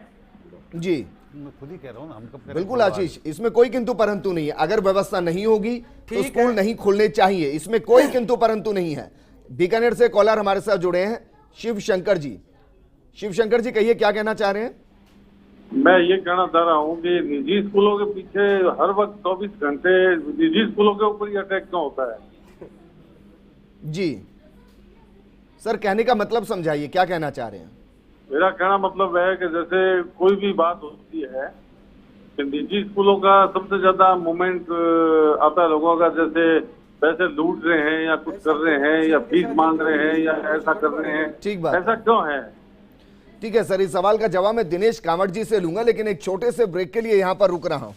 जी, मैं खुद ही कह रहा हूँ ना, हम कब बिल्कुल आशीष, इसमें कोई किंतु परंतु नहीं है। अगर व्यवस्था नहीं होगी तो स्कूल नहीं खुलने चाहिए, इसमें कोई किंतु परंतु नहीं है। बीकानेर से कॉलर हमारे साथ जुड़े हैं, शिव शंकर जी। शिव शंकर जी, कहिए क्या कहना चाह रहे हैं। मैं ये कहना चाह रहा हूँ कि निजी स्कूलों के पीछे हर वक्त 24 घंटे निजी स्कूलों के ऊपर ही अटैक क्यों होता है? जी सर, कहने का मतलब समझाइए, क्या कहना चाह रहे हैं। मेरा कहना मतलब है कि जैसे कोई भी बात होती है कि निजी स्कूलों का सबसे ज्यादा मूवमेंट आता है लोगों का, जैसे पैसे लूट रहे हैं या कुछ कर रहे हैं या फीस मांग रहे हैं या ऐसा कर रहे हैं। ठीक बात, ऐसा क्यों है? ठीक है सर, इस सवाल का जवाब मैं दिनेश कांवड़ जी से लूंगा, लेकिन एक छोटे से ब्रेक के लिए यहां पर रुक रहा हूं।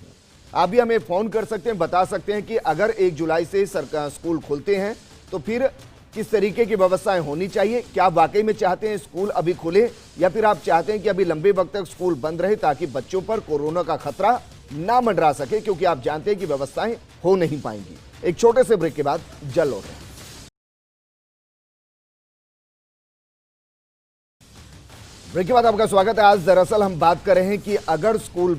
आप भी हमें फोन कर सकते हैं, बता सकते हैं कि अगर 1 जुलाई से सरकार स्कूल खुलते हैं तो फिर किस तरीके की व्यवस्थाएं होनी चाहिए। क्या वाकई में चाहते हैं स्कूल अभी खुले, या फिर आप चाहते हैं कि अभी लंबे वक्त तक स्कूल बंद रहे ताकि बच्चों पर कोरोना का खतरा ना मंडरा सके, क्योंकि आप जानते हैं कि व्यवस्थाएं हो नहीं पाएंगी। एक छोटे से ब्रेक के बाद जल्द लौट रहे हैं। ब्रेक के बाद आपका स्वागत है। आज दरअसल हम बात कर रहे हैं कि अगर स्कूल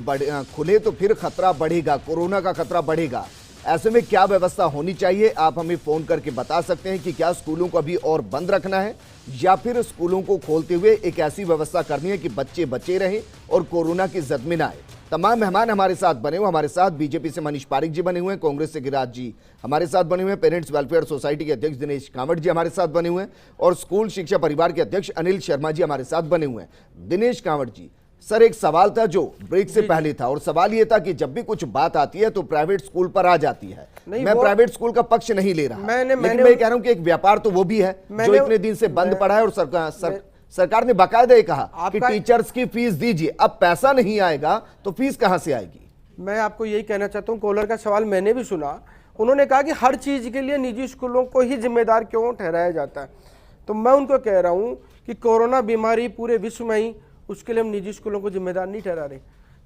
खुले तो फिर खतरा बढ़ेगा, कोरोना का खतरा बढ़ेगा। ऐसे में क्या व्यवस्था होनी चाहिए, आप हमें फोन करके बता सकते हैं कि क्या स्कूलों को अभी और बंद रखना है या फिर स्कूलों को खोलते हुए एक ऐसी व्यवस्था करनी है कि बच्चे बचे रहें और कोरोना की जद में ना आए। तमाम मेहमान हमारे साथ बने हुए, हमारे साथ बीजेपी से मनीष पारिक जी बने हुए हैं, कांग्रेस से गिरिराज जी हमारे साथ बने हुए हैं, पेरेंट्स वेलफेयर सोसाइटी के अध्यक्ष दिनेश कांवड़ जी हमारे साथ बने हुए हैं और स्कूल शिक्षा परिवार के अध्यक्ष अनिल शर्मा जी हमारे साथ बने हुए हैं। दिनेश कांवड़ जी, सर एक सवाल था जो ब्रेक से पहले था, और सवाल ये था कि जब भी कुछ बात आती है तो प्राइवेट स्कूल पर आ जाती है। मैं प्राइवेट स्कूल का पक्ष नहीं ले रहा, लेकिन मैं कह रहा हूं कि एक व्यापार तो वो भी है जो इतने दिन से बंद पड़ा है, और सरकार ने बाकायदा ये कहा कि टीचर्स की फीस दीजिए। अब पैसा नहीं आएगा तो फीस कहां से आएगी? मैं आपको यही कहना चाहता हूं, कॉलर का सवाल मैंने भी सुना, उन्होंने कहा कि हर चीज के लिए निजी स्कूलों को ही जिम्मेदार क्यों ठहराया जाता है। तो मैं उनको कह रहा हूं कि कोरोना बीमारी पूरे विश्व में ही, उसके लिए हम निजी स्कूलों को जिम्मेदार नहीं ठहरा रहे।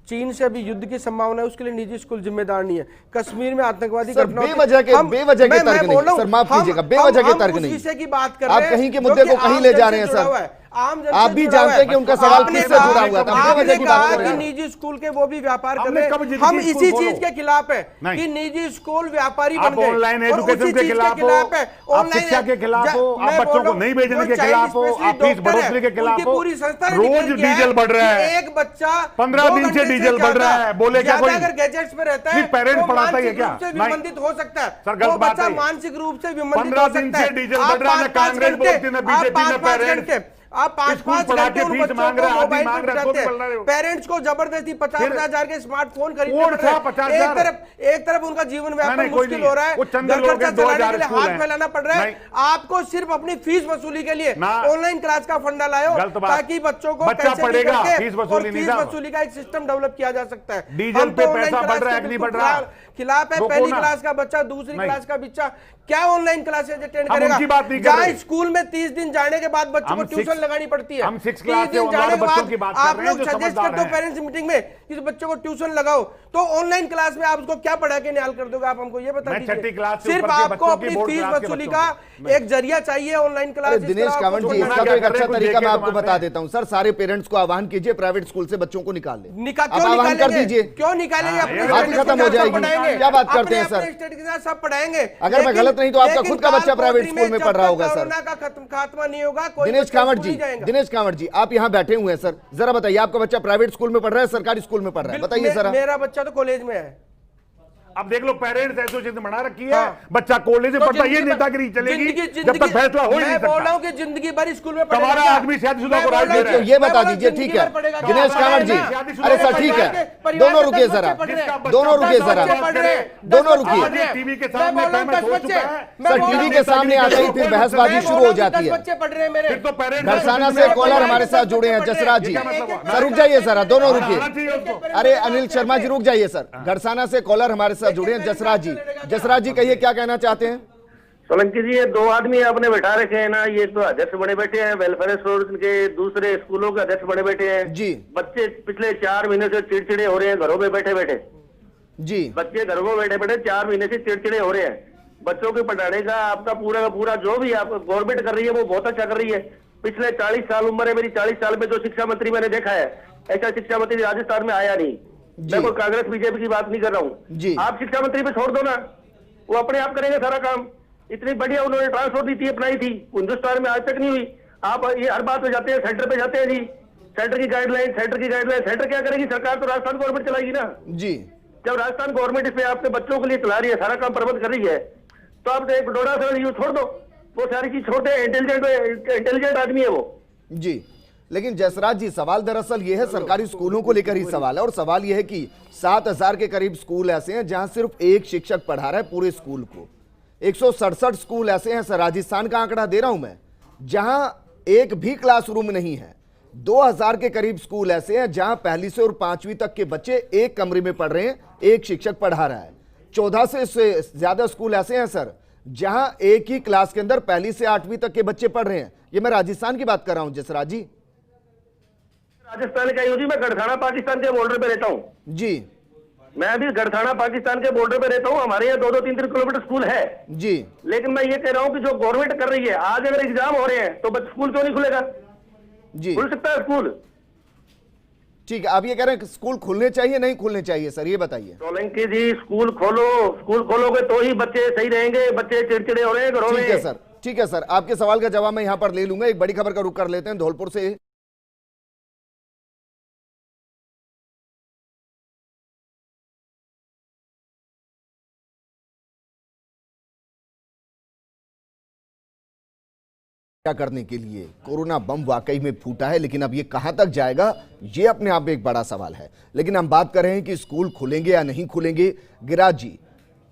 चीन से अभी युद्ध की संभावना है, उसके लिए निजी स्कूल जिम्मेदार नहीं है। कश्मीर में आतंकवादी बेवजह के तर्क नहीं, सर माफ कीजिएगा, बेवजह के तर्क नहीं, विषय की बात कर रहे हैं, आप कहीं के मुद्दे को कहीं ले जा रहे हैं सर। आप भी जानते हैं कि उनका सवाल किससे जुड़ा हुआ था। आपने कहा कि निजी स्कूल के वो भी व्यापार कर रहे हैं, हम इसी चीज के खिलाफ है कि निजी स्कूल व्यापारी बन गए। ऑनलाइन एजुकेशन के खिलाफ हो, आप शिक्षा के खिलाफ हो, आप बच्चों को नहीं भेजने के खिलाफ हो, आप फीस बढ़ोतरी के खिलाफ हो। पूरी संस्था रोज डीजल बढ़ रहा है, एक बच्चा 15 दिन से डीजल बढ़ रहा है, बोले क्या कोई? अगर गैजेट्स में रहता है, पेरेंट्स पढ़ाता है क्या? विमंदित हो सकता है, सर गलत बात है, मानसिक रूप से विमंदित 15 दिन से डीजल बढ़ रहा है, कांग्रेस बोलती है, बीजेपी में पेरेंट्स आप 5-5 घंटे उन बच्चों को मोबाइल पर बिठाते हैं, पेरेंट्स को जबरदस्ती 50,000 के स्मार्टफोन खरीदने पड़ रहे हैं। एक तरफ उनका जीवन व्यापन मुश्किल हो रहा है, घर खर्चा चलाने के लिए हाथ फैलाना पड़ रहा है। आपको सिर्फ अपनी फीस वसूली के लिए ऑनलाइन क्लास का फंडा लाओ, ताकि बच्चों को पैसे पड़ेगा, फीस वसूली का एक सिस्टम डेवलप किया जा सकता है। डीजल पे पैसा बढ़ रहा है, नहीं बढ़ रहा, खिलाफ है। पहली क्लास का बच्चा, दूसरी क्लास का बच्चा क्या ऑनलाइन क्लासेज अटेंड करेगा? जहां स्कूल में 30 दिन जाने के बाद बच्चों को ट्यूशन लगानी पड़ती है, 30 दिन जाने के बाद आप लोग सजेस्ट करते हो पेरेंट्स मीटिंग में कि बच्चों को ट्यूशन लगाओ, तो ऑनलाइन क्लास में आप उसको क्या पढ़ा के निकाल कर दोगे? आप हमको ये बता दीजिए। सिर्फ आपको अपनी फीस वसूली का एक जरिया चाहिए ऑनलाइन क्लास। दिनेश कांवड़ जी, इसका तो एक अच्छा तरीका मैं आपको बता देता हूं सर। सारे पेरेंट्स को आह्वान कीजिए, प्राइवेट स्कूल से बच्चों को निकाल लें। आह्वान कर दीजिए, क्यों निकालेंगे? बात खत्म हो जाएगी। क्या बात करते हैं सर? स्टेट के साथ सब पढ़ाएंगे। अगर मैं गलत नहीं तो आपका खुद का बच्चा प्राइवेट स्कूल में पढ़ रहा होगा सर। कोरोना का खात्मा नहीं होगा। दिनेश कांवड़ जी, आप यहाँ बैठे हुए हैं सर, जरा बताइए आपका बच्चा प्राइवेट स्कूल में पढ़ रहा है, सरकारी स्कूल में पढ़ रहा है? बताइए सर। मेरा बच्चा तो कॉलेज में है। अब देख लो, पेरेंट्स एसोसिएशन बना रखी है, बच्चा कॉलेज में पढ़ता, ये नेतागिरी चलेगी जब तक फैसला हो ही नहीं सकता। मैं बोल रहा हूं कि जिंदगी भर स्कूल में पढ़ेगा। हमारा आदमी शादीशुदा को राइट दे रहा है। ये बता दीजिए, ठीक है दिनेश कांवड़ जी। अरे सर ठीक है, दोनों रुकिए जरा, दोनों रुकिए जरा, दोनों रुकिए। टीवी के सामने सर, टीवी के सामने आते ही फिर बहसबाजी शुरू हो जाती है। घरसाना से कॉलर हमारे साथ जुड़े हैं, जसराज जी। सर रुक जाइए जरा, दोनों रुकिए। अरे अनिल शर्मा जी रुक जाइए सर। घरसाना से कॉलर हमारे साथ जुड़े हैं, जसराज जी। जसराज जी कहिए, क्या कहना चाहते हैं? सोलंकी जी, ये दो आदमी आपने बैठा रखे हैं ना, ये तो अध्यक्ष बने बैठे हैं वेलफेयर एसोसिएशन के, दूसरे स्कूलों के अध्यक्ष बने बैठे हैं जी। बच्चे पिछले 4 महीने से चिड़चिड़े हो रहे हैं घरों में बैठे बैठे जी। बच्चे घरों में बैठे बैठे 4 महीने से चिड़चिड़े हो रहे हैं। बच्चों के पढ़ाने का आपका पूरा का पूरा जो भी आप गवर्नमेंट कर रही है वो बहुत अच्छा कर रही है। पिछले 40 साल उम्र है मेरी, 40 साल में जो शिक्षा मंत्री मैंने देखा है, ऐसा शिक्षा मंत्री राजस्थान में आया नहीं। मैं कोई कांग्रेस बीजेपी की बात नहीं कर रहा हूँ। आप शिक्षा मंत्री पे छोड़ दो ना, वो अपने आप करेंगे सारा काम। इतनी बढ़िया उन्होंने ट्रांसपोर्ट नीति अपनाई थी, हिंदुस्तान में आज तक नहीं हुई। आप ये हर बात में जाते हैं, सेंटर पे जाते हैं जी, सेंटर की गाइडलाइन, सेंटर क्या करेगी? सरकार तो राजस्थान गवर्नमेंट चलाएगी ना जी। जब राजस्थान गवर्नमेंट इस पे आपके बच्चों के लिए चला रही है, सारा काम प्रबंध कर रही है, तो आप एक डोडा से छोड़ दो, वो सारी चीज छोड़ते। इंटेलिजेंट आदमी है वो जी। लेकिन जसराज जी, सवाल दरअसल ये है, सरकारी स्कूलों को लेकर ही सवाल है, और सवाल यह है कि 7,000 के करीब स्कूल ऐसे हैं जहां सिर्फ एक शिक्षक पढ़ा रहा है पूरे स्कूल को। 167 स्कूल ऐसे हैं सर, राजस्थान का आंकड़ा दे रहा हूं मैं, जहां एक भी क्लासरूम नहीं है। 2,000 के करीब स्कूल ऐसे हैं जहां पहली से और 5वीं तक के बच्चे एक कमरे में पढ़ रहे हैं, एक शिक्षक पढ़ा रहा है। 14 से ज्यादा स्कूल ऐसे हैं सर जहां एक ही क्लास के अंदर पहली से 8वीं तक के बच्चे पढ़ रहे हैं। ये मैं राजस्थान की बात कर रहा हूं जसराज जी। राजस्थान का यूजी, मैं गढ़थाना पाकिस्तान के बॉर्डर पे रहता हूँ जी। मैं अभी गढ़थाना पाकिस्तान के बॉर्डर पे रहता हूँ। हमारे यहाँ 2-2, 3-3 किलोमीटर स्कूल है जी। लेकिन मैं ये कह रहा हूँ कि जो गवर्नमेंट कर रही है, आज अगर एग्जाम हो रहे हैं तो स्कूल क्यों नहीं खुलेगा जी? खुल सकता है स्कूल। ठीक है, आप ये कह रहे हैं स्कूल खुलने चाहिए, नहीं खुलने चाहिए सर, ये बताइए। सोलंकी जी, स्कूल खोलोगे तो ही बच्चे सही रहेंगे। बच्चे चिड़चिड़े हो रहे हैं घरों में। ठीक है सर, आपके सवाल का जवाब मैं यहाँ पर ले लूंगा। एक बड़ी खबर का रुख कर लेते हैं धौलपुर से। क्या करने के लिए कोरोना बम वाकई में फूटा है, लेकिन अब ये कहां तक जाएगा, ये अपने आप में एक बड़ा सवाल है। लेकिन हम बात कर रहे हैं कि स्कूल खुलेंगे या नहीं खुलेंगे। गिराज जी,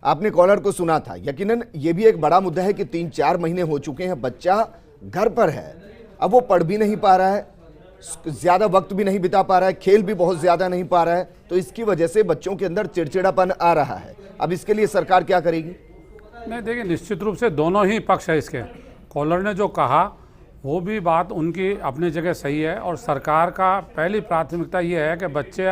आपने कॉलर को सुना था, यकीनन ये भी एक बड़ा मुद्दा है कि 3-4 महीने हो चुके हैं, बच्चा घर पर है, अब वो पढ़ भी नहीं पा रहा है, ज्यादा वक्त भी नहीं बिता पा रहा है, खेल भी बहुत ज्यादा नहीं पा रहा है, तो इसकी वजह से बच्चों के अंदर चिड़चिड़ापन आ रहा है। अब इसके लिए सरकार क्या करेगी? नहीं, देखिए, निश्चित रूप से दोनों ही पक्ष है इसके। कॉलर ने जो कहा वो भी बात उनकी अपनी जगह सही है, और सरकार का पहली प्राथमिकता ये है कि बच्चे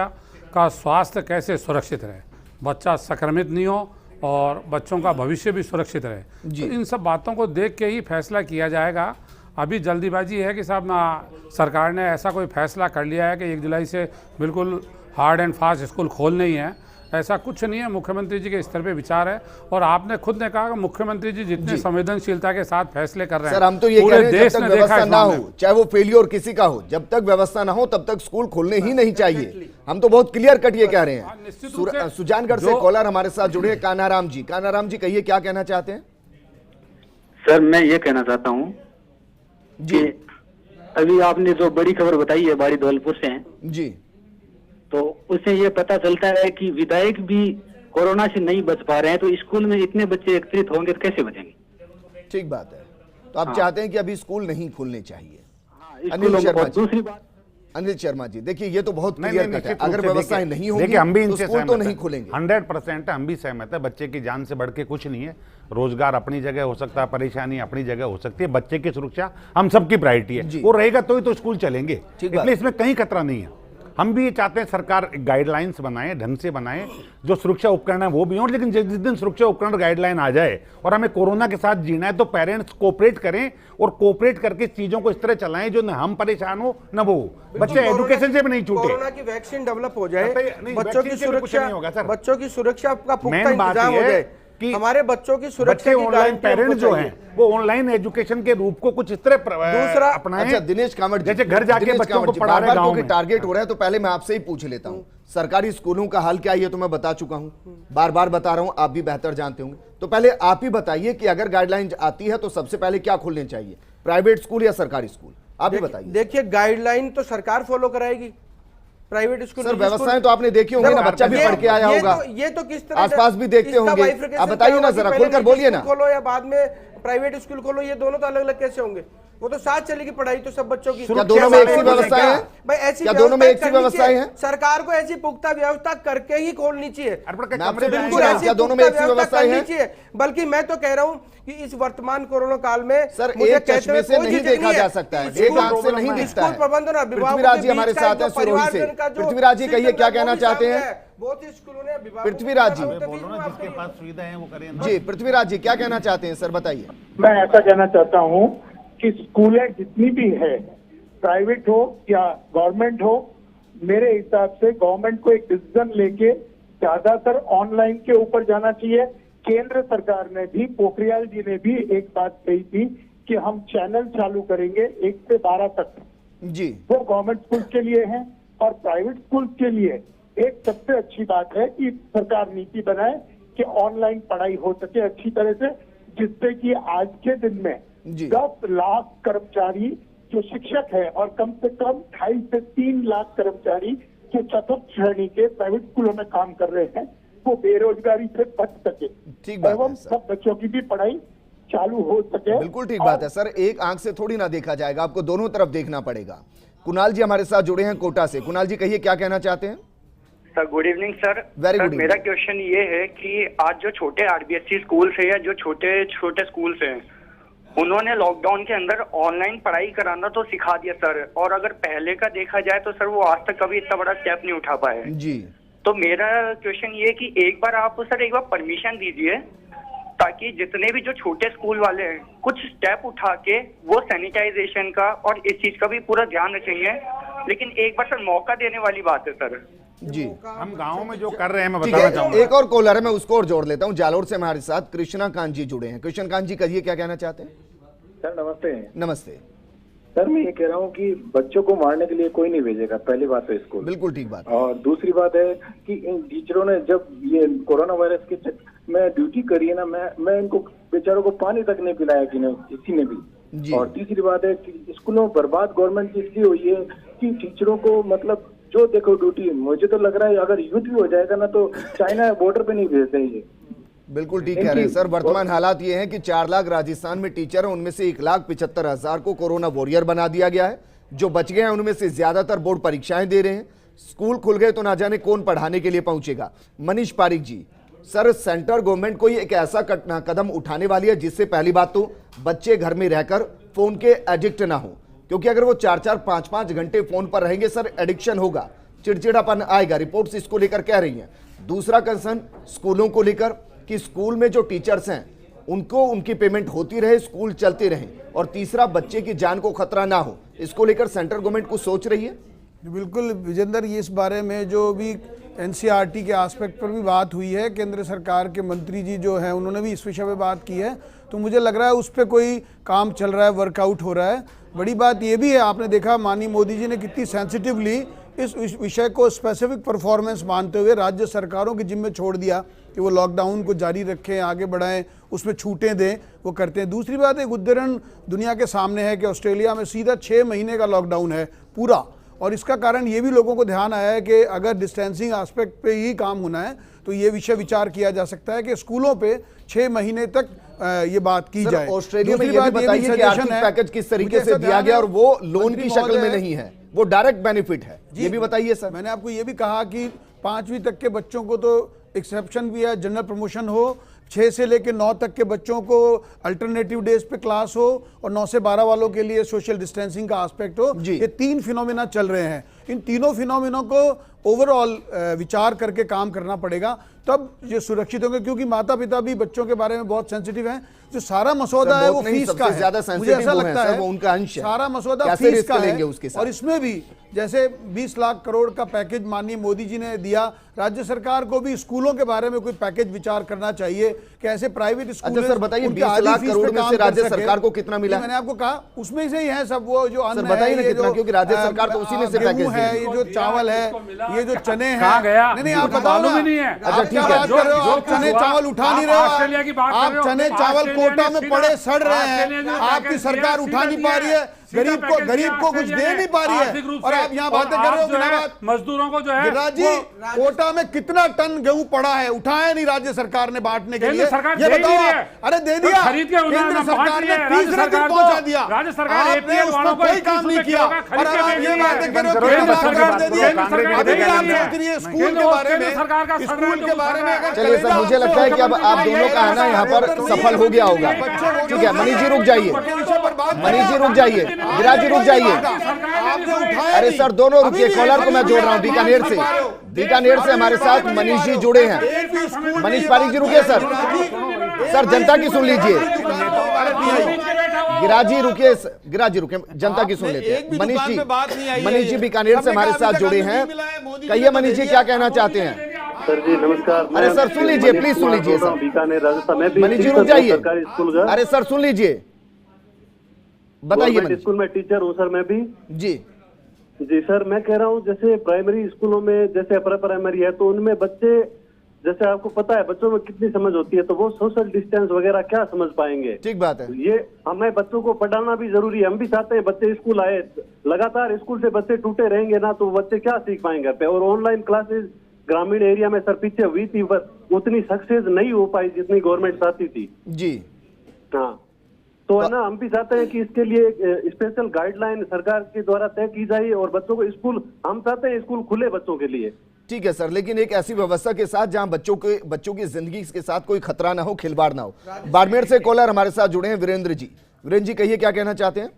का स्वास्थ्य कैसे सुरक्षित रहे, बच्चा संक्रमित नहीं हो और बच्चों का भविष्य भी सुरक्षित रहे। तो इन सब बातों को देख के ही फैसला किया जाएगा। अभी जल्दीबाजी है कि साहब सरकार ने ऐसा कोई फैसला कर लिया है कि 1 जुलाई से बिल्कुल हार्ड एंड फास्ट स्कूल खोलने ही है, ऐसा कुछ नहीं है। मुख्यमंत्री जी के स्तर पे विचार है, और आपने खुद ने कहा कि मुख्यमंत्री जी जितनी संवेदनशीलता के साथ फैसले कर रहे हैं, सर हम तो ये कह रहे हैं, जब तक व्यवस्था ना हो, चाहे वो फेलियर किसी का हो, जब तक व्यवस्था ना हो तब तक स्कूल खोलने ही नहीं चाहिए। हम तो बहुत क्लियर कट ये कह रहे हैं। सुजानगढ़ से कॉलर हमारे साथ जुड़े हैं कानाराम जी। कानाराम जी, कहिए क्या कहना चाहते हैं? सर मैं ये कहना चाहता हूँ जी, अभी आपने जो बड़ी खबर बताई है बाड़ी धौलपुर से जी, तो उससे ये पता चलता है कि विधायक भी कोरोना से नहीं बच पा रहे हैं, तो स्कूल में इतने बच्चे एकत्रित होंगे तो कैसे बचेंगे? ठीक बात है। तो आप चाहते हैं कि अभी स्कूल नहीं खुलने चाहिए। अनिल शर्मा जी, देखिए ये तो बहुत क्लियर कट है, अगर व्यवस्थाएं नहीं होंगी हम भी इनसे तो स्कूल तो नहीं खुलेंगे। 100% हम भी सहमत है। बच्चे की जान से बढ़ के कुछ नहीं है। रोजगार अपनी जगह हो सकता है, परेशानी अपनी जगह हो सकती है, बच्चे की सुरक्षा हम सबकी प्रायोरिटी है, वो रहेगा तो ही तो स्कूल चलेंगे, इसलिए इसमें कहीं खतरा नहीं है। हम भी ये चाहते हैं सरकार गाइडलाइंस बनाए, ढंग से बनाए, जो सुरक्षा उपकरण है वो भी हों, लेकिन जिस दिन सुरक्षा उपकरण गाइडलाइन आ जाए और हमें कोरोना के साथ जीना है तो पेरेंट्स कोऑपरेट करें, और कोऑपरेट करके चीजों को इस तरह चलाएं जो न हम परेशान हो न वो, बच्चे एजुकेशन से भी नहीं छूटे। कोरोना की वैक्सीन डेवलप हो जाए, बच्चों की सुरक्षा का पुख्ता इंतजाम हो जाए कि हमारे बच्चों की सुरक्षा की ऑनलाइन पेरेंट्स जो हैं वो ऑनलाइन एजुकेशन के रूप को कुछ इस तरह दूसरा अपनाएं। अच्छा दिनेश कामत, जैसे घर जाके बच्चों को पढ़ा रहे गांव में टारगेट हो रहा है, तो पहले मैं आपसे ही पूछ लेता हूं, सरकारी स्कूलों का हाल क्या है? ये तो मैं बता चुका हूं, बार बार बता रहा हूं, आप भी बेहतर जानते होंगे। तो पहले आप ही बताइए कि अगर गाइडलाइन आती है तो सबसे पहले क्या खोलने चाहिए, प्राइवेट स्कूल या सरकारी स्कूल? आप ही बताइए। देखिए, गाइडलाइन तो सरकार फॉलो कराएगी, प्राइवेट स्कूल सर व्यवस्थाएं तो आपने देखी होंगी ना, बच्चा भी पढ़ के आया होगा, ये तो किस तरह आसपास भी देखते होंगे, आप बताइए ना जरा, खुलकर बोलिए ना। खोलो या बाद में प्राइवेट स्कूल खोलो, ये दोनों तो अलग अलग कैसे होंगे? वो तो साथ चलेगी पढ़ाई तो सब बच्चों की। क्या दोनों में एक सी व्यवस्थाएं हैं? भाई ऐसी क्या दोनों में एक सी व्यवस्थाएं हैं? सरकार को ऐसी पुख्ता व्यवस्था करके ही खोलनी चाहिए, बिल्कुल। क्या दोनों में एक सी व्यवस्थाएं हैं? बल्कि मैं तो कह रहा हूँ कि इस वर्तमान कोरोना काल में सर एक चश्मे से नहीं देखा जा सकता है, एक आंख से नहीं दिखता है। पृथ्वीराज जी हमारे साथ हैं सिरोही से। पृथ्वीराज जी, कहिए क्या कहना चाहते हैं? बहुत ही स्कूलों ने पृथ्वीराज जी, जिसके पास सुविधा है वो करें। जी पृथ्वीराज जी क्या कहना चाहते हैं सर, बताइए। मैं ऐसा कहना चाहता हूँ कि स्कूलें जितनी भी है, प्राइवेट हो या गवर्नमेंट हो, मेरे हिसाब से गवर्नमेंट को एक डिसीजन लेके ज्यादातर ऑनलाइन के ऊपर जाना चाहिए। केंद्र सरकार ने भी, पोखरियाल जी ने भी एक बात कही थी कि हम चैनल चालू करेंगे 1 से 12 तक जी, वो गवर्नमेंट स्कूल के लिए है। और प्राइवेट स्कूल के लिए एक सबसे अच्छी बात है कि सरकार नीति बनाए कि ऑनलाइन पढ़ाई हो सके अच्छी तरह से, जिससे कि आज के दिन में 10 लाख कर्मचारी जो शिक्षक है और कम से कम 2.5 से 3 लाख कर्मचारी जो चतुर्थ श्रेणी के प्राइवेट स्कूलों में काम कर रहे हैं, वो बेरोजगारी से बच सके एवं सब बच्चों की भी पढ़ाई चालू हो सके। बिल्कुल ठीक बात है सर, एक आंख से थोड़ी ना देखा जाएगा, आपको दोनों तरफ देखना पड़ेगा। कुणाल जी हमारे साथ जुड़े हैं कोटा से। कुणाल जी कहिए क्या कहना चाहते हैं? Sir good evening sir. Very good. मेरा क्वेश्चन ये है कि आज जो छोटे आरबीएसई स्कूल है या जो छोटे छोटे स्कूल हैं, उन्होंने लॉकडाउन के अंदर ऑनलाइन पढ़ाई कराना तो सिखा दिया सर, और अगर पहले का देखा जाए तो सर वो आज तक कभी इतना बड़ा स्टेप नहीं उठा पाए जी। तो मेरा क्वेश्चन ये कि एक बार आप सर एक बार परमिशन दीजिए ताकि जितने भी जो छोटे स्कूल वाले हैं कुछ स्टेप उठा के वो सैनिटाइजेशन का और इस चीज का भी पूरा ध्यान रखेंगे। लेकिन एक बार सर मौका देने वाली बात है सर जी। हम गाँव में जो कर रहे हैं मैं बताना चाहूंगा। एक और कॉलर है, मैं उसको और जोड़ लेता हूँ। जालोर से हमारे साथ कृष्णा कांत जी जुड़े हैं। कृष्णा कांत जी कहिए क्या कहना चाहते हैं? सर नमस्ते। नमस्ते सर, मैं ये कह रहा हूँ कि बच्चों को मारने के लिए कोई नहीं भेजेगा, पहली बात है स्कूल। बिल्कुल ठीक बात। और दूसरी बात है कि इन टीचरों ने जब ये कोरोना वायरस के में ड्यूटी करी है ना, मैं इनको बेचारों को पानी तक नहीं पिलाया कि नहीं किसी ने भी। और तीसरी बात है कि स्कूलों में बर्बाद गवर्नमेंट की इसलिए हुई है कि टीचरों को मतलब जो देखो ड्यूटी, मुझे तो लग रहा है अगर युद्ध भी हो जाएगा ना तो चाइना बॉर्डर पे नहीं भेजते ये। बिल्कुल ठीक कह रहे हैं सर। वर्तमान हालात ये हैं कि 4 लाख राजस्थान में टीचर हैं, उनमें से 1,75,000 को कोरोना वॉरियर बना दिया गया है। जो बच गए हैं उनमें से ज्यादातर बोर्ड परीक्षाएं दे रहे हैं। स्कूल खुल गए तो ना जाने कौन पढ़ाने के लिए पहुंचेगा। मनीष पारिक जी, सर सेंट्रल गवर्नमेंट कोई एक ऐसा कदम उठाने वाली है जिससे पहली बात तो बच्चे घर में रहकर फोन के एडिक्ट ना हो, क्योंकि अगर वो 4-4, 5-5 घंटे फोन पर रहेंगे सर एडिक्शन होगा, चिड़चिड़ापन आएगा। रिपोर्ट्स इसको लेकर कह रही हैं। दूसरा कंसर्न स्कूलों को लेकर कि स्कूल में जो टीचर्स हैं उनको उनकी पेमेंट होती रहे, स्कूल चलते रहें। और तीसरा बच्चे की जान को खतरा ना हो, इसको लेकर सेंट्रल गवर्नमेंट कुछ सोच रही है। बिल्कुल विजेंद्र, ये इस बारे में जो भी एनसीईआरटी के एस्पेक्ट पर भी बात हुई है, केंद्र सरकार के मंत्री जी जो हैं उन्होंने भी इस विषय पे बात की है, तो मुझे लग रहा है उस पर कोई काम चल रहा है, वर्कआउट हो रहा है। बड़ी बात ये भी है, आपने देखा माननीय मोदी जी ने कितनी सेंसिटिवली इस विषय को स्पेसिफिक परफॉर्मेंस मानते हुए राज्य सरकारों के जिम्मे छोड़ दिया कि वो लॉकडाउन को जारी रखें, आगे बढ़ाएं, उसमें छूटें दें, वो करते हैं। दूसरी बात, एक उदाहरण दुनिया के सामने है कि ऑस्ट्रेलिया में सीधा 6 महीने का लॉकडाउन है पूरा, और इसका कारण ये भी लोगों को ध्यान आया है कि अगर डिस्टेंसिंग एस्पेक्ट पे ही काम होना है तो ये विषय विचार किया जा सकता है कि स्कूलों पे 6 महीने तक ये बात की जाए। ऑस्ट्रेलिया में ये भी बताइए कि आर्थिक पैकेज किस तरीके से दिया गया और वो लोन की शक्ल में नहीं है, वो डायरेक्ट बेनिफिट है, ये भी बताइए सर। मैंने आपको ये भी कहा कि 5वीं तक के बच्चों को तो एक्सेप्शन भी है, जनरल प्रमोशन हो, 6 से लेकर 9 तक के बच्चों को अल्टरनेटिव डेज पे क्लास हो, और 9 से 12 वालों के लिए सोशल डिस्टेंसिंग का एस्पेक्ट हो। ये 3 फिनोमिना चल रहे हैं। इन तीनों फिनोमिनों को ओवरऑल विचार करके काम करना पड़ेगा, तब ये सुरक्षित होंगे। क्योंकि माता पिता भी बच्चों के बारे में बहुत सेंसिटिव हैं। जो सारा मसौदा है वो फीस का है, मुझे ऐसा लगता है, वो उनका अंश है। सारा मसौदा फीस का है, और इसमें भी जैसे 20 लाख करोड़ का पैकेज माननीय मोदी जी ने दिया, राज्य सरकार को भी स्कूलों के बारे में कोई पैकेज विचार करना चाहिए कि ऐसे प्राइवेट स्कूल। अच्छा सर बताइए, 20 लाख करोड़ में से राज्य सरकार को कितना मिला? मैंने आपको कहा उसमें से ही है सब, वो जो अन्न बताइए ना कितना, क्योंकि राज्य सरकार तो उसी में से पैकेज है, ये जो चावल है, ये जो चने हैं। नहीं आप बताओ ना। अच्छा ठीक है, आप चने चावल उठा नहीं रहे हो, आप चने चावल कोटा में पड़े सड़ रहे हैं, आपकी सरकार उठा नहीं पा रही है, गरीब को कुछ दे नहीं पा रही है, और आप यहाँ बातें कर रहे हो बिना बात। मजदूरों को जो है गिरिराज जी, कोटा में कितना टन गेहूं पड़ा है, उठाया नहीं राज्य सरकार ने बांटने के लिए, ये बताओ आप। अरे दे दिया, केंद्र सरकार ने तीसरे दिन पहुंचा दिया, राज्य सरकार आपने उस पर कोई काम नहीं किया, और आप ये बातें कर रहे हो केंद्र सरकार दे दिया। अभी आप सोच रही है स्कूल के बारे में, स्कूल के बारे में। अगर चलिए सर, मुझे लगता है कि अब आप दोनों का आना यहाँ पर सफल हो गया होगा। ठीक है मनीष जी रुक जाइए, मनीष जी रुक जाइए, गिरिराज जी रुक जाइए। अरे सर दोनों रुकिए, कॉलर को मैं जोड़ रहा हूँ बीकानेर से। बीकानेर से हमारे साथ मनीष जी जुड़े हैं। मनीष पारिक जी रुकिए सर, सर जनता की सुन लीजिए। गिरिराज जी रुकिए, गिरिराज जी रुकिए, जनता की सुन लेते हैं। मनीष जी बीकानेर से हमारे साथ जुड़े हैं। कहिए मनीष जी क्या कहना चाहते हैं? सर जी नमस्कार। अरे सर सुन लीजिए, प्लीज सुन लीजिए सर। बीकानेर राजस्थान में मनीष जी रुक जाइए। अरे सर सुन लीजिए, बताइए। स्कूल में टीचर हूँ सर मैं भी। जी जी सर, मैं कह रहा हूँ जैसे प्राइमरी स्कूलों में जैसे अपर प्राइमरी है तो उनमें बच्चे, जैसे आपको पता है बच्चों में कितनी समझ होती है, तो वो सोशल डिस्टेंस वगैरह क्या समझ पाएंगे। ठीक बात है, ये हमें बच्चों को पढ़ाना भी जरूरी है। हम भी चाहते हैं बच्चे स्कूल आए, लगातार स्कूल से बच्चे टूटे रहेंगे ना तो बच्चे क्या सीख पाएंगे पे। और ऑनलाइन क्लासेस ग्रामीण एरिया में सर पीछे हुई थी, उतनी सक्सेस नहीं हो पाई जितनी गवर्नमेंट चाहती थी। जी हाँ, तो है ना, हम भी चाहते हैं कि इसके लिए स्पेशल गाइडलाइन सरकार के द्वारा तय की जाए और बच्चों को स्कूल, हम चाहते हैं स्कूल खुले बच्चों के लिए। ठीक है सर, लेकिन एक ऐसी व्यवस्था के साथ जहां बच्चों की जिंदगी के साथ कोई खतरा ना हो, खिलवाड़ ना हो। बाड़मेर से कॉलर हमारे साथ जुड़े हैं वीरेंद्र जी। वीरेंद्र जी कहिए क्या कहना चाहते हैं?